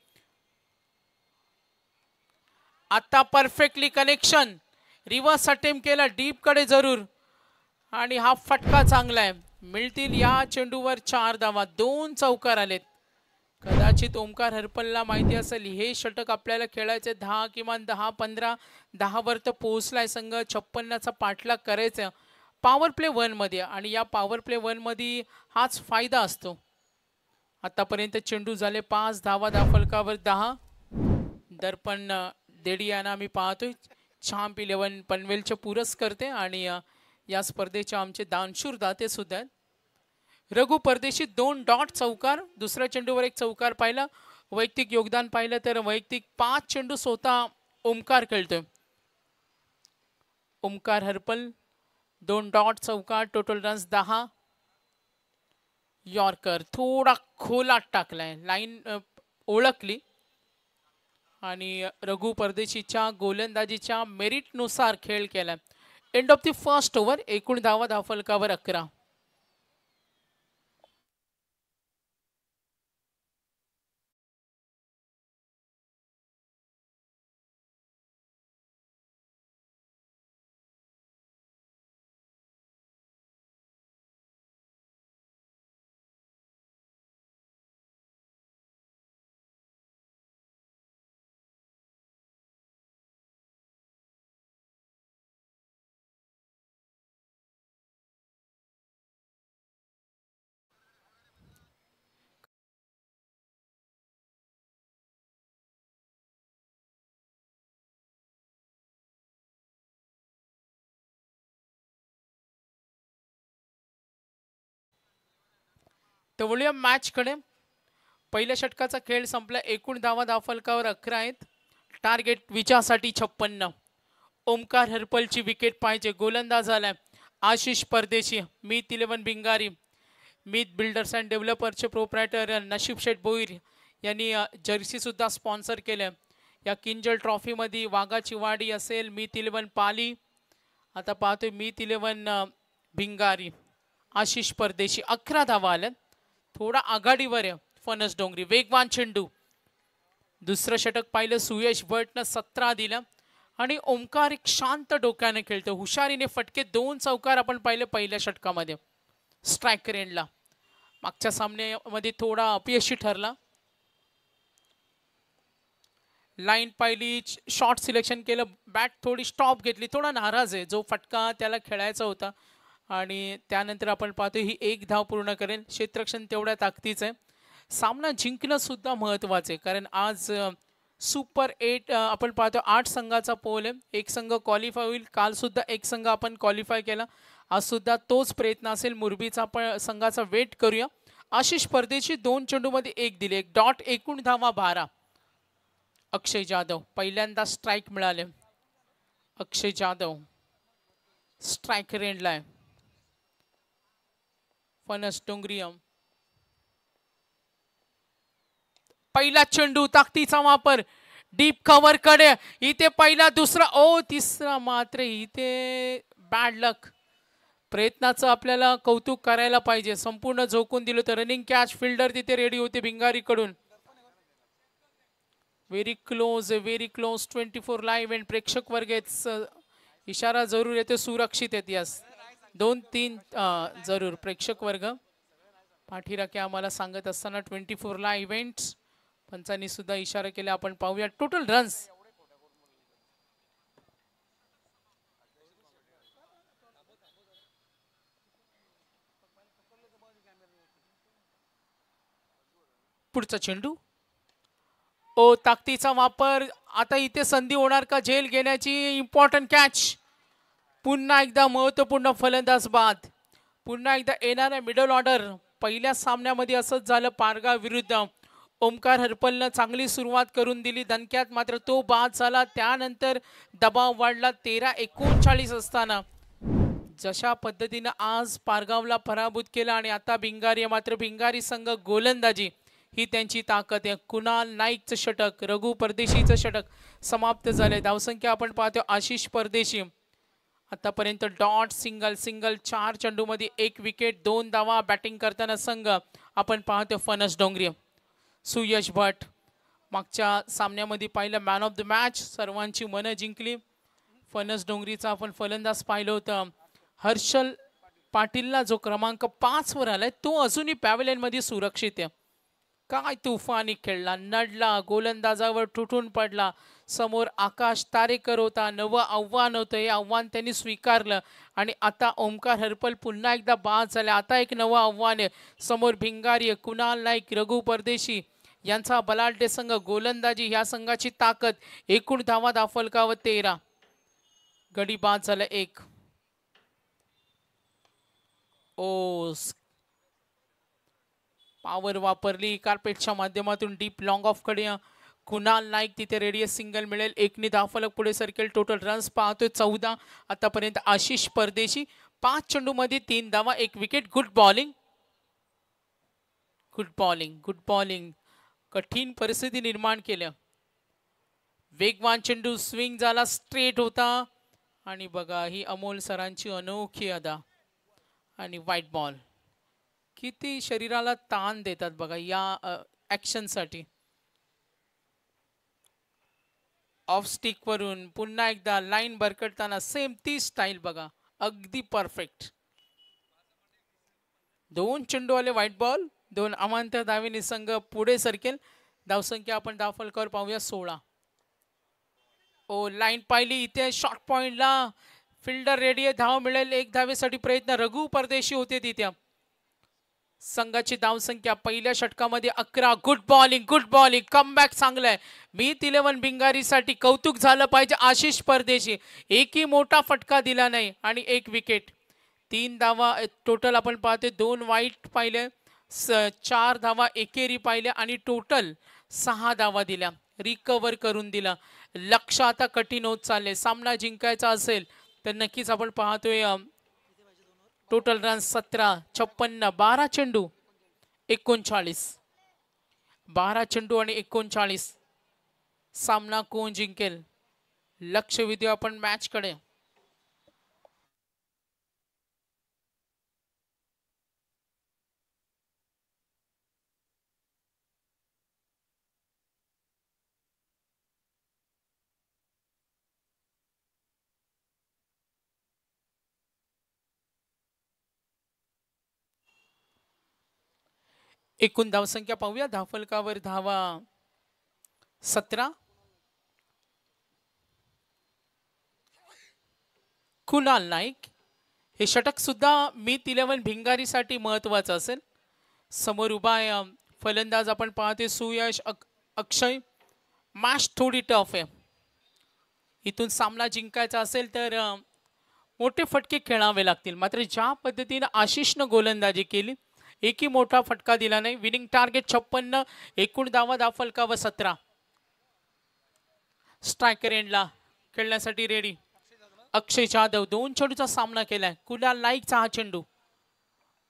आता परफेक्टली कनेक्शन, रिव्हर्स अटेम्प्ट केला डीप कडे जरूर आणि हा फटका चांगला आहे. मिळतील या चेंडूवर 4 धावा, 2 चौकार आलेत. कदाचित ओमकार हरपलला माहिती असेल हे षटक आपल्याला खेळायचे 10 किमान 10-15 10 वर तर पोहोचलाय संघ. 56चा पाठलाग करायचा पॉवर प्ले 1 मध्ये आणि या पॉवर प्ले 1 मध्ये हाच फायदा असतो. आतापर्यंत चेंडू झाले 5 धावा, धाफलकावर 10. दर्पण देडियाना आम्ही पाहतोय. चॅम्प 11 पनवेलचे पुरस्कर्ते आणि या स्पर्धेचे आमचे दानशूर दाते सुद्धा आहेत. रघु परदेशी 2 डॉट चौकार, दुसऱ्या चेंडूवर 1 चौकार पाहिला. वैयक्तिक योगदान पाहिलं तर वैयक्तिक 5 चेंडू स्वतः ओमकार खेळतोय. ओमकार हरपल 2 डॉट चौकार, टोटल रन्स 10. यॉर्कर थोडा खोलात टाकलाय, लाईन ओळखली आणि रघु परदेशीच्या गोलंदाजीच्या मेरिटनुसार खेळ केला. End of the first over. एकूण धावा धावफलकावर 11. तर वळूया मॅचकडे. पहिल्या षटकाचा खेळ संपला. एकूण धावा धावफलकावर 11 आहेत. टार्गेट विजयासाठी 56. ओमकार हरपलची विकेट पाहिजे. गोलंदाज आलाय आशिष परदेशी. मीत 11 भिंगारी, मीत बिल्डर्स अँड डेव्हलपर्सचे प्रोप्रायटर नशीब शेठ भोईर यांनी जर्सी सुद्धा स्पॉन्सर केलं. या किंजल ट्रॉफीमध्ये वाघाची वाडी असेल, मीत 11 पाली. आता पाहतोय मीत 11 भिंगारी, आशिष परदेशी. 11 धावा आल्यात. थोडा आघाडीवर आहे फणस डोंगरी. वेगवान चेंडू. दुसरं षटक पाहिलं सुयश भटनं 17 दिलं आणि ओमकार एक शांत डोक्याने खेळतो. हुशारीने फटके 2 चौकार आपण पाहिले पहिल्या षटकामध्ये. स्ट्रायकर एंडला मागच्या सामन्यामध्ये थोडा अपयशी ठरला. लाईन पाहिली, शॉर्ट सिलेक्शन केलं, बॅट थोडी स्टॉप घेतली. थोडा नाराज आहे, जो फटका त्याला खेळायचा होता आणि त्यानंतर आपण पाहतो ही 1 धाव पूर्ण करेल. क्षेत्ररक्षण तेवढ्या ताकदीचं आहे. सामना जिंकणं सुद्धा महत्वाचं आहे कारण आज सुपर 8 आपण पाहतो 8 संघाचा पोल आहे. एक संघ क्वालिफाय होईल. काल सुद्धा एक संघ आपण क्वालिफाय केला. आज सुद्धा तोच प्रयत्न असेल. मुरबीचा आपण संघाचा वेट करूया. आशिष परदेशी 2 चेंडूमध्ये 1 दिले, 1 डॉट. एकूण धावा 12. अक्षय जाधव पहिल्यांदा स्ट्राईक मिळाले. अक्षय जाधव स्ट्रायकर एंडला आहे. फणस डोंगरियम पहिला चेंडू, ताकदीचा वापर, डीप कव्हर कडे. इथे पहिला, दुसरा, ओ तिसरा. मात्र इथे बॅड लक. प्रयत्नाचं आपल्याला कौतुक करायला पाहिजे. संपूर्ण झोकून दिलं तर रनिंग कॅच. फिल्डर तिथे रेडी होते भिंगारीकडून. Very close, very close. 24 live event प्रेक्षक वर्ग इशारा जरूर येते. सुरक्षित आहेत. यस 2-3 जरूर प्रेक्षक वर्ग पाठीराखे आम्हाला सांगत असताना 24 ला इव्हेंट्स पंचांनी सुद्धा इशारा केला. आपण पाहूया टोटल रन्स. पुढचा चेंडू ओ ताकदीचा वापर. आता इथे संधी होणार का झेल घेण्याची. Important catch. पुन्हा एकदा महत्वपूर्ण फलंदाज बाद. पुन्हा एकदा येणाऱ्या मिडल ऑर्डर. पहिल्या सामन्यामध्ये असंच झालं पारगाव विरुद्ध. ओमकार हरपलनं चांगली सुरुवात करून दिली दणक्यात, मात्र तो बाद झाला. त्यानंतर दबाव वाढला. 13-39 असताना जशा पद्धतीनं आज पारगावला पराभूत केलं आणि आता भिंगारी. मात्र भिंगारी संघ गोलंदाजी ही त्यांची ताकद आहे. कुणाल नाईकचं षटक, रघु परदेशीचं षटक समाप्त झाले. धावसंख्या आपण पाहतो आशिष परदेशी आतापर्यंत डॉट सिंगल सिंगल 4 चेंडूमध्ये 1 विकेट 2 धावा. बॅटिंग करताना संघ आपण पाहतो फणस डोंगरी. सुयश भट मागच्या सामन्यामध्ये पाहिलं मॅन ऑफ द मॅच, सर्वांची मनं जिंकली. फणस डोंगरीचा आपण फलंदाज पाहिलं होतं. हर्षल पाटीलला जो क्रमांक 5 वर आलाय तो अजूनही पॅव्हलियनमध्ये सुरक्षित आहे. काय तुफानी खेळला, नडला, गोलंदाजावर तुटून पडला. समोर आकाश तारेकर होता. नवं आव्हान होतं, हे आव्हान त्यांनी स्वीकारलं आणि आता ओमकार हरपल पुन्हा एकदा बाद झाले. आता एक नवं आव्हान आहे समोर. भिंगारी, कुणाल नाईक, रघु परदेशी यांचा बलाढ्य संघ गोलंदाजी ह्या संघाची ताकद. एकूण धावा दाफलकावर 13. गडी बाद झाला 1. ओ पॉवर वापरली कार्पेटच्या माध्यमातून डीप लॉंग ऑफ कडे. कुणाल नाईक तिथे रेडियस सिंगल मिळेल. 1 धावफलक पुढे सरकेल. टोटल रन्स पाहतोय 14 आतापर्यंत. आशिष परदेशी 5 चेंडूमध्ये 3 धावा 1 wicket. Good bowling, good bowling, good bowling. कठीण परिस्थिती निर्माण केल्या. वेगवान चेंडू स्विंग झाला, स्ट्रेट होता आणि बघा ही अमोल सरांची अनोखी अदा आणि व्हाईट बॉल. किती शरीराला ताण देतात बघा या ॲक्शनसाठी. ऑफ स्टिक वरून पुन्हा एकदा लाईन बरकटताना सेम ती स्टाईल बघा, अगदी परफेक्ट. 2 चेंडू आले व्हाईट बॉल. 2 अमांतर धावेने संघ पुढे सरकेल. धावसंख्या आपण धावफलकावर पाहूया 16. ओ लाईन पाहिली इथे शॉर्ट पॉइंटला. फिल्डर रेडी आहे, धाव मिळेल. 1 धावेसाठी प्रयत्न. रघु परदेशी होते तिथे. संघाची धावसंख्या पहिल्या षटकामध्ये 11. Good bowling, good bowling. Comeback चांगलाय. मीत 11 भिंगारीसाठी कौतुक झालं पाहिजे. आशिष परदेशी एकही मोठा फटका दिला नाही आणि 1 विकेट. 3 धावा टोटल आपण पाहतोय. 2 वाईट पाहिले, 4 धावा एकेरी पाहिल्या आणि टोटल 6 धावा दिल्या. रिकवर करून दिला. लक्ष आता कठीण होत चालले. सामना जिंकायचा असेल तर नक्कीच आपण पाहतोय टोटल रन 17, 56, 12 चेंडू 39. 12 चेंडू आणि 39. सामना कोण जिंकेल लक्ष विद्यू आपण मॅच कडे. एकूण धावसंख्या पाहूया. धावफलकावर धावा 17. कुणाल नाईक हे षटक सुद्धा मीत 11 भिंगारीसाठी महत्वाचं असेल. समोर उभा आहे फलंदाज आपण पाहते सुयश अक्षय. मॅच थोडी टफ आहे. इथून सामना जिंकायचा असेल तर मोठे फटके खेळावे लागतील. मात्र ज्या पद्धतीने आशिषनं गोलंदाजी केली, एकही मोठा फटका दिला नाही. Winning target 56. एकूण धावा धावफलकावर 17. स्ट्रायकर एंडला खेळण्यासाठी रेडी अक्षय जाधव. 2 चेंडूचा सामना केलाय. कुणाल नाईकचा हा चेंडू.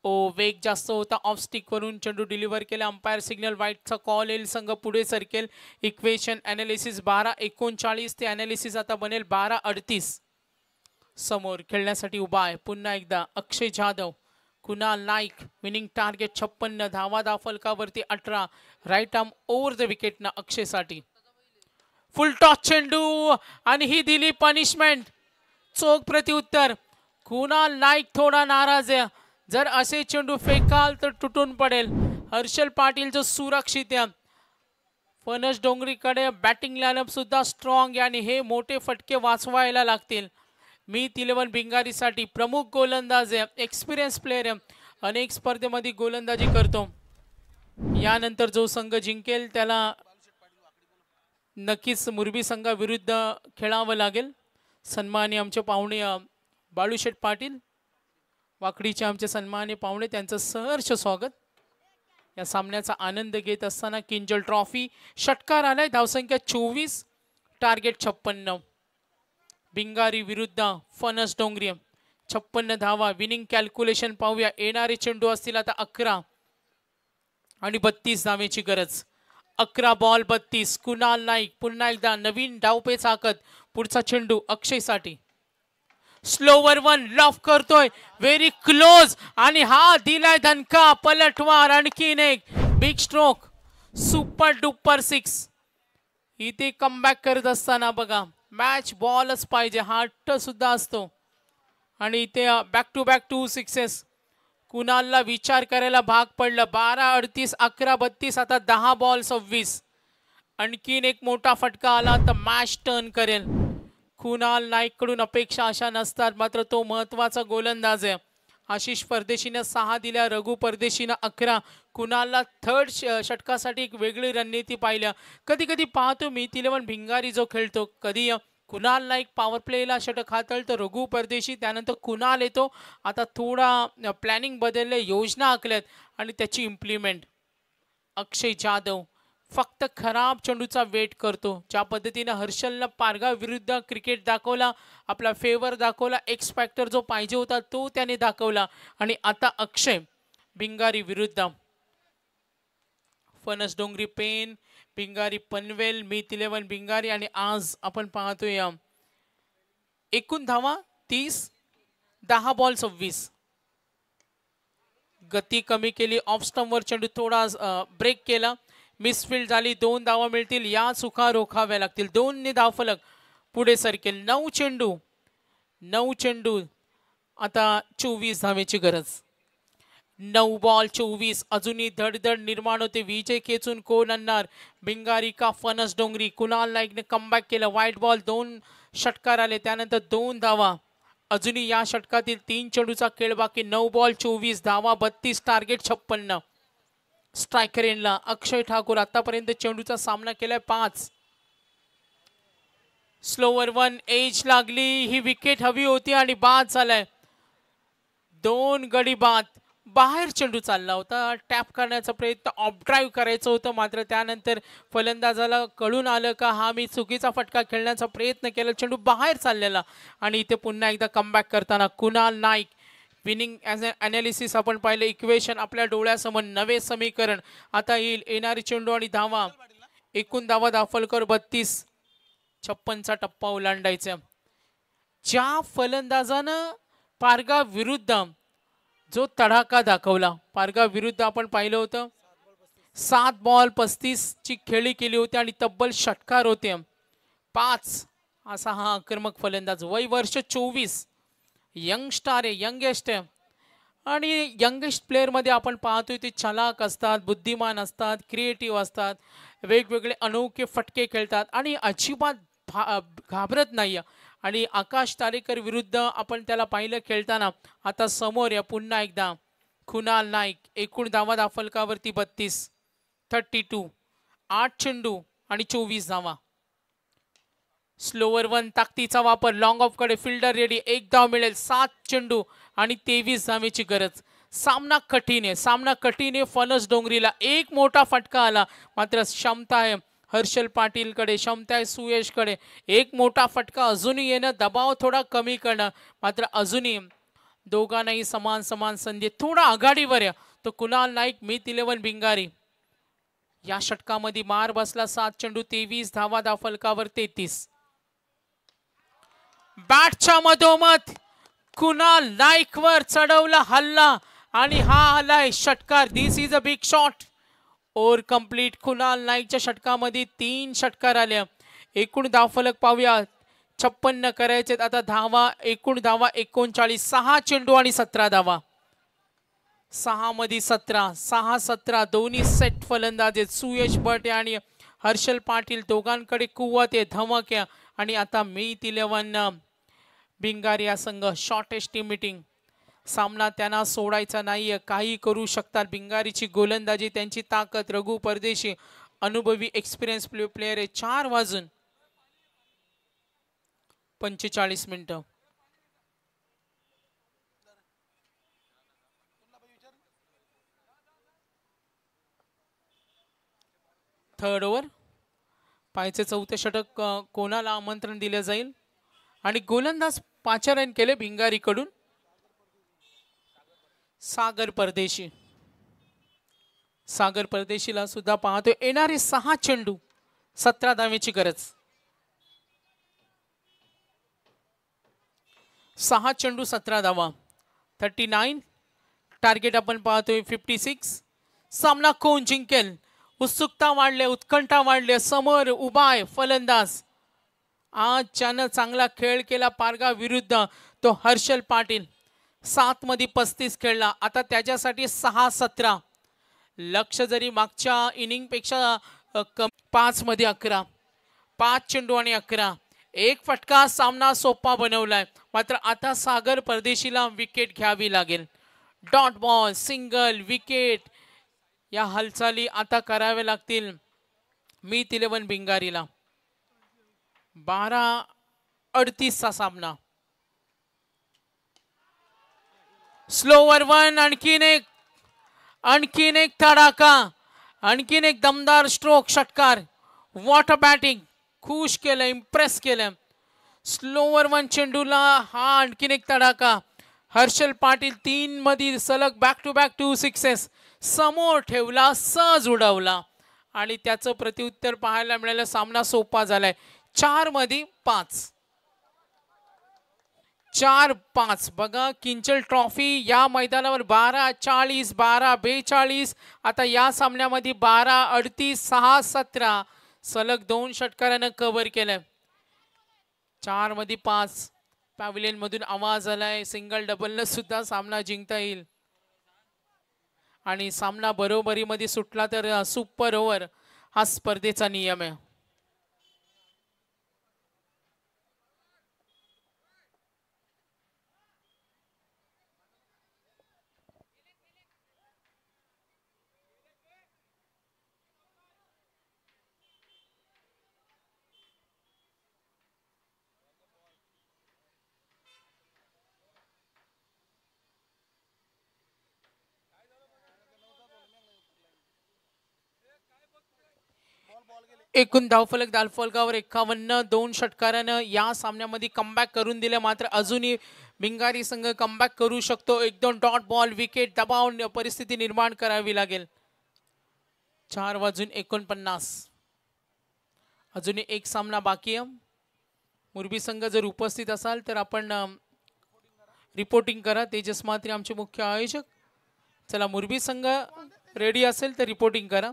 ओ वेग जास्त होता. ऑफ स्टिक वरून चेंडू डिलिव्हर केला. अंपायर सिग्नल व्हाईटचा कॉल येईल. संघ पुढे सरकेल. इक्वेशन अनालिसिस 12-39 ते अनालिसिस आता बनेल 12-38. समोर खेळण्यासाठी उभा आहे पुन्हा एकदा अक्षय जाधव. कुणाल नाईक. Winning target 56. धावा धावफलकावरती 18. Right arm over the wicket ना अक्षयसाठी. फुल टॉस चेंडू आणि ही दिली पनिशमेंट. चोख प्रत्युत्तर. कुणाल नाईक थोडा नाराज आहे. जर असे चेंडू फेकाल तर तुटून पडेल. हर्षल पाटील जो सुरक्षित आहे. फणस डोंगरीकडे बॅटिंग लाईनअप सुद्धा स्ट्रॉंग आहे आणि हे मोठे फटके वाचवायला लागतील. मीत 11 भिंगारीसाठी प्रमुख गोलंदाज आहे. एक्सपिरियन्स प्लेयर आहे. अनेक स्पर्धेमध्ये गोलंदाजी करतो. यानंतर जो संघ जिंकेल त्याला नक्कीच मुरबी संघाविरुद्ध खेळावं लागेल. सन्माननीय आमचे पाहुणे बाळूशेठ पाटील वाकडीचे आमचे सन्माननीय पाहुणे, त्यांचं सहर्ष स्वागत. या सामन्याचा आनंद घेत असताना किंजल ट्रॉफी षटकार आलाय. धावसंख्या 24, टार्गेट 56. भिंगारी विरुद्ध फणस डोंगरी 56 धावा. विनिंग कॅल्क्युलेशन पाहूया. येणारे चेंडू असतील आता 11 आणि 32 धावेची गरज. 11 बॉल 32. कुणाल नाईक पुन्हा एकदा नवीन डावपेच आखत. पुढचा चेंडू अक्षयसाठी. स्लोवर वन लॉफ करतोय, व्हेरी क्लोज आणि हा दिलाय धनका. पलटवार, आणखीन एक बिग स्ट्रोक, सुपर डुपर 6. इथे कमबॅक करत असताना बघा मॅच बॉलच पाहिजे हा हट्ट सुद्धा असतो. आणि इथे बॅक टू बॅक 2 सिक्सेस. कुणालला विचार करायला भाग पडलं. 12-38, 11-32, आता 10 बॉल 26. आणखीन एक मोठा फटका आला तर मॅच टर्न करेल. कुणाल नाईक कडून अपेक्षा अशा नसतात, मात्र तो महत्वाचा गोलंदाज आहे. आशिष परदेशीनं 6 दिल्या, रघु परदेशीनं 11. कुणालला थर्ड षटकासाठी एक वेगळी रणनीती पाहिल्या. कधी कधी पाहतो मी 11 भिंगारी जो खेळतो, कधी कुणाल नाईक पॉवर प्लेला षटक हाताळतो, रघु परदेशी, त्यानंतर कुणाल येतो. आता थोडा प्लॅनिंग बदलले, योजना आखल्यात आणि त्याची इम्प्लिमेंट. अक्षय जाधव फक्त खराब चेंडूचा वेट करतो. ज्या पद्धतीने हर्षलनं पारगाव विरुद्ध क्रिकेट दाखवला, आपला फेवर दाखवला, एक्स फॅक्टर जो पाहिजे होता तो त्याने दाखवला. आणि आता अक्षय भिंगारी विरुद्ध फणस डोंगरी पेन, भिंगारी पनवेल, मीत 11 भिंगारी. आणि आज आपण पाहतोय एकूण धावा 30, 10 बॉल 26. गती कमी केली. ऑफ स्टंपवर चेंडू थोडा ब्रेक केला, मिसफिल्ड झाली. 2 धावा मिळतील. या चुका रोखाव्या लागतील. 2 धावफलक पुढे सरकेल. 9 चेंडू आता 24 धावेची गरज. 9 बॉल 24. अजूनही धडधड निर्माण होते. विजय खेचून कोण आणणार, भिंगारी का फणस डोंगरी. कुणाल नाईकने कमबॅक केलं. व्हाईट बॉल 2 षटकार आले, त्यानंतर 2 धावा. अजूनही या षटकातील 3 चेंडूचा खेळ बाकी. 9 बॉल 24 धावा 32, टार्गेट 56. स्ट्रायकर एंडला अक्षय ठाकूर आतापर्यंत चेंडूचा सामना केलाय 5. स्लोवर वन एज लागली, ही विकेट हवी होती आणि बाद झालाय. 2 गडी बाद. बाहेर चेंडू चालला होता, टॅप करण्याचा प्रयत्न, ऑफ ड्राईव्ह करायचं होतं, मात्र त्यानंतर फलंदाजाला कळून आलं का हा मी चुकीचा फटका खेळण्याचा प्रयत्न केला, चेंडू बाहेर चाललेला. आणि इथे पुन्हा एकदा कमबॅक करताना कुणाल नाईक. विनिंग ॲनालिसिस आपण पाहिलं, इक्वेशन आपल्या डोळ्यासमोर, नवे समीकरण आता येईल. येणारी चेंडू आणि धावा, एकूण धावा दाफलकर 32, 56चा टप्पा ओलांडायचा. ज्या फलंदाजानं पारगाव विरुद्ध जो तडाखा दाखवला, पारगाव विरुद्ध आपण पाहिलं होतं 7 बॉल 35 ची खेळी केली होती आणि तब्बल षटकार होते 5. असा हा आक्रमक फलंदाज. वय वर्ष 24, यंग स्टार आहे, यंगेस्ट आहे. आणि यंगेस्ट प्लेअरमध्ये आपण पाहतोय ते चालाक असतात, बुद्धिमान असतात, क्रिएटिव्ह असतात, वेगवेगळे अनोखे फटके खेळतात आणि अजिबात घाबरत नाही. आणि आकाश तारेकर विरुद्ध आपण त्याला पाहिलं खेळताना. आता समोर या पुन्हा एकदा कुणाल नाईक. एकूण धावा दाफलकावरती 32, 32, 8 चेंडू आणि 24 धावा. स्लोवर वन ताकदीचा वापर, लॉंग ऑफ कडे, फिल्डर रेडी, 1 धाव मिळेल. 7 चेंडू आणि 23 धावेची गरज. सामना कठीण आहे, फणस डोंगरीला एक मोठा फटका आला, मात्र क्षमता आहे हर्षल पाटीलकडे, क्षमता आहे सुयशकडे. एक मोठा फटका अजूनही येणं, दबाव थोडा कमी करणं, मात्र अजूनही दोघांनाही समान समान संधी. थोडा आघाडीवर आहे तो कुणाल नाईक, मीत 11 भिंगारी. या षटकामध्ये मार बसला. 7 चेंडू 23 धावा दाफलकावर 33. बॅटच्या मधोमध कुणाल नाईक वर चढवला हल्ला आणि हा आलाय षटकार. This is a big shot. Over complete. Kunal नाईकच्या षटकामध्ये 3 षटकार आले. एकूण धावफलक पाहूया, 56 करायचे. आता धावा, एकूण धावा 39, 6 चेंडू आणि 17 धावा. 6 मध्ये 17, 6-17 दोन्ही सेट फलंदाज आहेत. सुयश भट आणि हर्षल पाटील दोघांकडे कुवत आहे, धमक आहे. आणि आता मीत 11 भिंगारी या संघ शॉर्टेस्ट टीम मीटिंग. सामना त्यांना सोडायचा नाहीये, काही करू शकतात. भिंगारीची गोलंदाजी, त्यांची ताकद, रघु परदेशी अनुभवी एक्सपिरियन्स प्लेयर आहे. 4:45 थर्ड ओव्हर. पाहायचे चौथे षटक कोणाला आमंत्रण दिले जाईल. आणि गोलंदाज पाचारण केले भिंगारीकडून सागर परदेशी. सागर परदेशीला सुद्धा पाहतोय. येणारे 6 चेंडू 17 धावेची गरज. 6 चेंडू 17 धावा. 39 टार्गेट आपण पाहतोय. 56. सामना कोण जिंकेल. उत्सुकता वाढले, उत्कंठा वाढले. समोर उभा आहे फलंदाज. आज ज्यानं चांगला खेळ केला पारगा विरुद्ध तो हर्षल पाटील. 7 मध्ये 35 खेळला. आता त्याच्यासाठी 6-17. लक्ष जरी मागच्या इनिंग पेक्षा 5 मध्ये 11. 5 चेंडू आणि 11. एक फटका सामना सोपा बनवलाय. मात्र आता सागर परदेशीला विकेट घ्यावी लागेल. डॉट बॉल, सिंगल, विकेट या हालचाली आता कराव्या लागतील मीत 11 भिंगारीला. 12:38 सामना. स्लोवर 1. आणखीन एक तडाखा. आणखीन एक दमदार स्ट्रोक षटकार. Water batting. खुश केलं, इम्प्रेस केलं. स्लोवर 1 चेंडूला हा आणखीन एक तडाखा. हर्षल पाटील 3 मध्ये सलग बॅक टू बॅक 2 सिक्सेस समोर ठेवला, सहज उडवला आणि त्याचं प्रत्युत्तर पाहायला मिळालं. सामना सोपा झालाय. 4 मध्ये 5. 4-5. बघा किंचल ट्रॉफी या मैदानावर 12:40, 12:42. आता या सामन्यामध्ये 12:38, 6-17 सलग 2 षटकारानं कव्हर केलंय. 4 मध्ये 5. पॅव्हिलियन मधून आवाज आलाय. सिंगल डबलनं सुद्धा सामना जिंकता येईल आणि सामना बरोबरीमध्ये सुटला तर सुपर ओव्हर हा स्पर्धेचा नियम आहे. एकूण धावफलक दालफलकावर 51. 2 षटकारानं या सामन्यामध्ये कमबॅक करून दिले. मात्र अजूनही भिंगारी संघ कमबॅक करू शकतो. 1-2 डॉट बॉल, विकेट, दबाव परिस्थिती निर्माण करावी लागेल. 4:49. अजूनही एक सामना बाकी आहे. मुरबी संघ जर उपस्थित असाल तर आपण रिपोर्टिंग करा. तेजस मात्रे आमचे मुख्य आयोजक. चला मुरबी संघ रेडी असेल तर रिपोर्टिंग करा.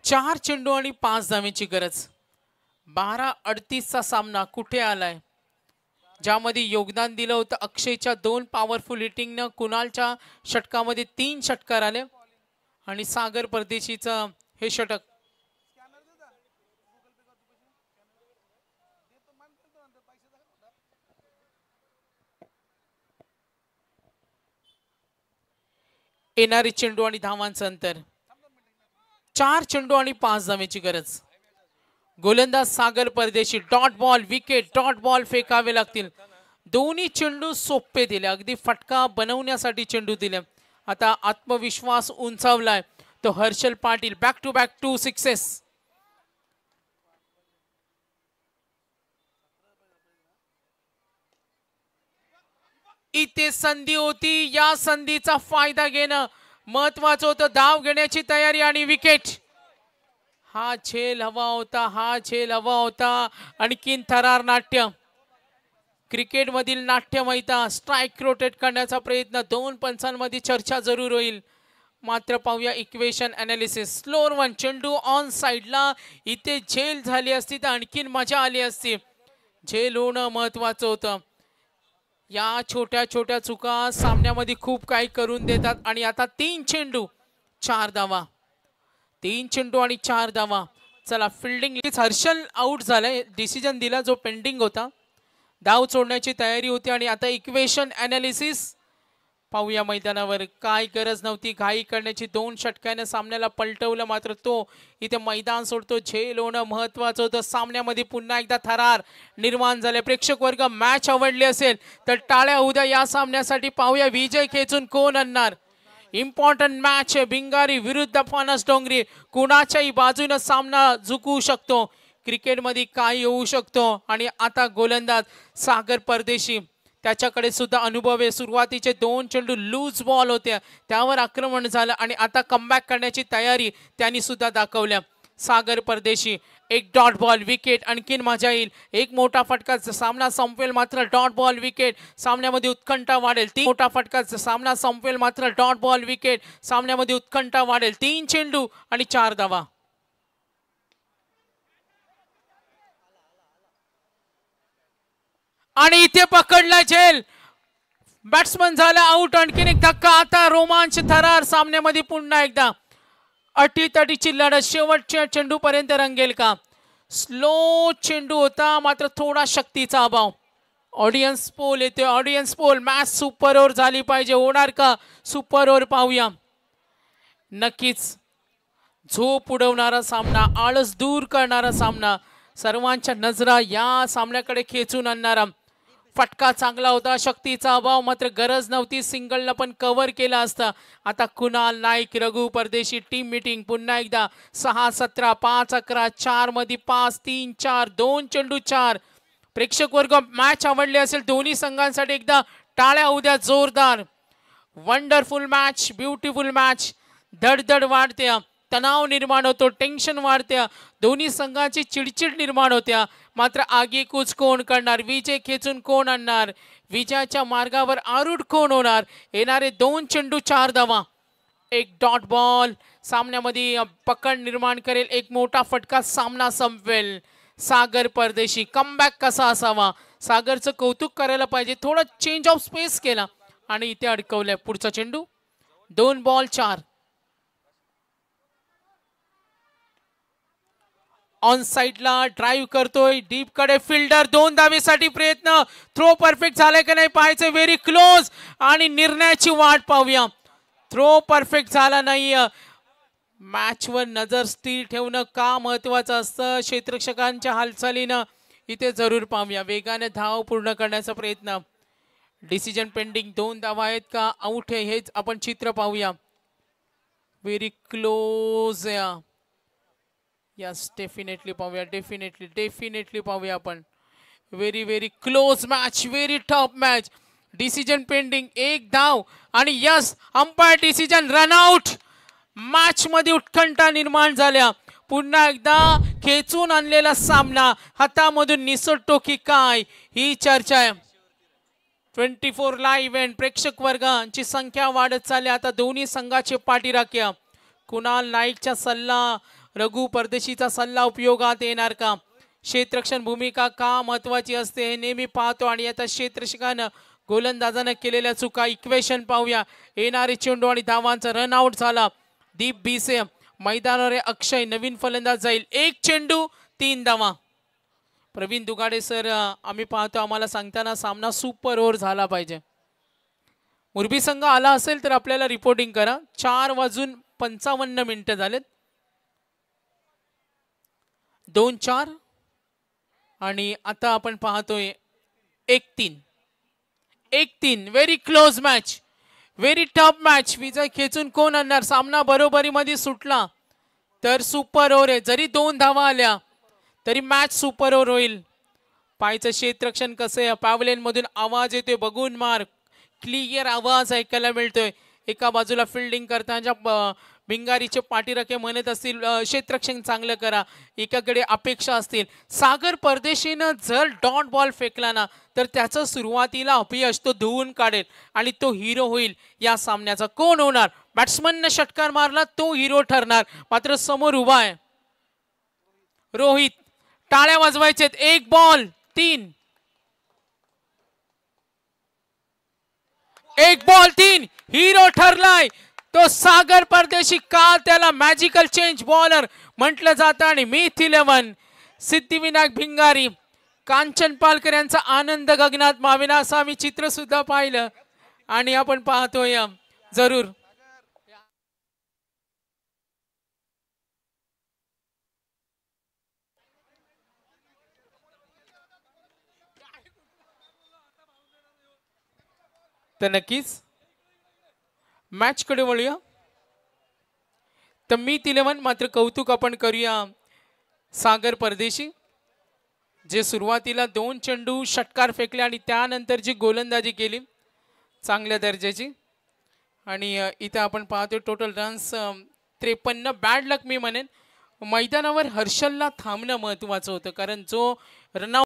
4 चेंडू आणि 5 धावेची गरज. 12:38 सामना कुठे आलाय. ज्यामध्ये योगदान दिलं होतं अक्षयच्या 2 पॉवरफुल हिटिंगनं. कुणालच्या षटकामध्ये 3 षटकार आले आणि सागर परदेशीचं हे षटक. येणारी चेंडू आणि धावांचं अंतर. 4 चेंडू आणि 5 धावेची गरज. गोलंदाज Sagar Pardeshi. Dot ball, wicket, dot ball फेकावे लागतील. दोन्ही चेंडू सोपे दिले. अगदी फटका बनवण्यासाठी चेंडू दिले. आता आत्मविश्वास उंचावलाय तो Harshal Patil. Back to back 2 sixes. इथे संधी होती. या संधीचा फायदा घेणं महत्वाचं होतं. धाव घेण्याची तयारी आणि विकेट. हा झेल हवा होता. हा झेल हवा होता. आणखीन थरार नाट्य. क्रिकेट मधील नाट्य मैदा. स्ट्राईक रोटेट करण्याचा प्रयत्न. 2 पंचांमध्ये चर्चा जरूर होईल. मात्र पाहूया इक्वेशन अनालिसिस. स्लोअर 1 चेंडू ऑन साइडला. इथे झेल झाली असती तर आणखीन मजा आली असती. झेल होणं महत्वाचं होतं. या छोट्या छोट्या चुका सामन्यामध्ये खूप काही करून देतात. आणि आता 3 चेंडू 4 धावा. 3 चेंडू आणि 4 धावा. चला फिल्डिंग. हर्षल आउट झालाय. डिसिजन दिला जो पेंडिंग होता. धाव सोडण्याची तयारी होती. आणि आता इक्वेशन अनालिसिस. पाहूया मैदानावर. काय गरज नव्हती घाई करण्याची. 2 षटकाने सामन्याला पलटवलं, मात्र तो इथे मैदान सोडतो. झेल होणं महत्वाचं होतं. सामन्यामध्ये पुन्हा एकदा थरार निर्माण झाले. प्रेक्षक वर्ग मॅच आवडली असेल तर टाळ्या उद्या या सामन्यासाठी. पाहूया विजय खेचून कोण आणणार. इम्पॉर्टंट मॅच आहे. भिंगारी विरुद्ध फणस डोंगरी. कुणाच्याही बाजूने सामना झुकू शकतो. क्रिकेटमध्ये काय होऊ शकतो. आणि आता गोलंदाज सागर परदेशी, त्याच्याकडे सुद्धा अनुभव आहे. सुरुवातीचे 2 चेंडू लूज बॉल होत्या, त्यावर आक्रमण झालं आणि आता कमबॅक करण्याची तयारी त्यांनी सुद्धा दाखवल्या. सागर परदेशी एक डॉट बॉल विकेट. आणखीन मजा येईल. एक मोठा फटका सामना संपवेल, मात्र डॉट बॉल विकेट. सामन्यामध्ये उत्कंठा वाढेल. 3 मोठा फटका सामना संपवेल, मात्र डॉट बॉल विकेट. सामन्यामध्ये उत्कंठा वाढेल. 3 चेंडू आणि 4 धावा. आणि इथे पकडला झेल. बॅट्समन झाला आउट. आणखीन एक धक्का. आता रोमांच थरार सामन्यामध्ये पुन्हा एकदा. अटीतटीची लढत शेवटच्या चेंडूपर्यंत रंगेल का. स्लो चेंडू होता, मात्र थोडा शक्तीचा अभाव. ऑडियन्स पोल येते. Audience poll. Match super over झाली पाहिजे. होणार का सुपर ओव्हर. पाहूया. नक्कीच झोप उडवणारा सामना, आळस दूर करणारा सामना, सर्वांच्या नजरा या सामन्याकडे खेचून आणणारा. फटका चांगला होता, शक्तीचा अभाव, मात्र गरज नव्हती. सिंगलला पण कव्हर केला असता. आता कुणाल नाईक, रघु परदेशी टीम मीटिंग पुन्हा एकदा. 6-17, 5-11, 4 मध्ये 5, 3, 4, 2 चेंडू 4. प्रेक्षक वर्ग मॅच आवडली असेल दोन्ही संघांसाठी एकदा टाळ्या उद्या जोरदार. Wonderful match, beautiful match. धडधड वाढते, तणाव निर्माण होतो, टेन्शन वाढते, दोन्ही संघांची चिडचिड निर्माण होत्या. मात्र आगीकूच कोण करणार. विजय खेचून कोण आणणार. विजयाच्या मार्गावर आरूढ कोण होणार. येणारे 2 चेंडू 4 धावा. एक डॉट बॉल सामन्यामध्ये पकड निर्माण करेल. एक मोठा फटका सामना संपवेल. सागर परदेशी कमबॅक कसा असावा. सागरचं कौतुक करायला पाहिजे. थोडं चेंज ऑफ स्पेस केला आणि इथे अडकवलंय. पुढचा चेंडू. 2 बॉल 4. ऑन साइडला ड्राइव्ह करतोय. डीप कडे फिल्डर. 2 धावेसाठी प्रयत्न. थ्रो परफेक्ट झालाय का नाही पाहायचं. Very close. आणि निर्णयाची वाट पाहूया. थ्रो परफेक्ट झाला नाही. मॅचवर नजर स्थिर ठेवणं का महत्वाचं असतं. क्षेत्ररक्षकांच्या हालचालीनं इथे जरूर पाहूया. वेगाने धाव पूर्ण करण्याचा प्रयत्न. Decision pending. 2 धावा आहेत का आउट आहे हेच आपण चित्र पाहूया. Very close. यस, डेफिनेटली पाहूया. डेफिनेटली पाहूया आपण. Very close match. Very tough match. Decision pending. 1 धाव आणि yes, umpire decision. Run out. Match मध्ये उत्कंठा निर्माण झाल्या. पुन्हा एकदा खेचून आणलेला सामना हातामधून निसटतो की काय, ही चर्चा आहे. 24 लाईव्ह इव्हेंट. प्रेक्षक वर्गांची संख्या वाढत चालली. आता दोन्ही संघाचे पाठीराख्या. कुणाल नाईकचा सल्ला, रघु परदेशीचा सल्ला उपयोगात येणार का. क्षेत्ररक्षण भूमिका का महत्वाची असते हे नेहमी पाहतो. आणि आता क्षेत्ररक्षकानं गोलंदाजानं केलेल्या चुका. इक्वेशन पाहूया. येणारे चेंडू आणि धावांचा. रनआउट झाला. दीप बीसे मैदानावर. अक्षय नवीन फलंदाज जाईल. 1 चेंडू 3 धावा. प्रवीण दुगाडे सर, आम्ही पाहतो आम्हाला सांगताना सामना सुपर ओव्हर झाला पाहिजे. मुरबी संघ आला असेल तर आपल्याला रिपोर्टिंग करा. 4:55 झालेत. 2-4 आणि आता आपण पाहतोय 1-3. Very close match. Very tough match. विजय खेचून कोण आणणार. सामना बरोबरीमध्ये सुटला तर सुपर ओव्हर आहे. जरी 2 धावा आल्या तरी मॅच सुपर ओव्हर होईल. पायचं क्षेत्ररक्षण कसं आहे. पॅव्हलियन मधून आवाज येतोय. बघून मार. क्लिअर आवाज ऐकायला मिळतोय. एका बाजूला फिल्डिंग करताना भिंगारीचे पाठीराखे म्हणत असतील क्षेत्ररक्षण चांगलं करा. एकाकडे अपेक्षा असतील. सागर परदेशीनं जर डॉट बॉल फेकला ना तर त्याचं सुरुवातीला अपयश तो धुवून काढेल आणि तो हिरो होईल या सामन्याचा. कोण होणार. बॅट्समननं षटकार मारला तो हिरो ठरणार. मात्र समोर उभा आहे रोहित. टाळ्या वाजवायचेत. 1 बॉल 3. 1 बॉल 3. हिरो ठरलाय तो सागर परदेशी. का त्याला मॅजिकल चेंज बॉलर म्हटलं जातं. आणि मिथ 11 सिद्धिविनायक भिंगारी. कांचन पालकर यांचा आनंद गगनात मावेना असं आम्ही चित्र सुद्धा पाहिलं. आणि आपण पाहतोय जरूर तर नक्कीच मॅच कडे वळूया. तर मी 11 मात्र कौतुक आपण करूया सागर परदेशी, जे सुरुवातीला 2 चेंडू षटकार फेकले आणि त्यानंतर जी गोलंदाजी केली चांगल्या दर्जाची. आणि इथं आपण पाहतो टोटल रन्स 53. बॅड लक मी म्हणेन, मैदानावर हर्षलला थांबणं महत्त्वाचं होतं, कारण जो रनआउट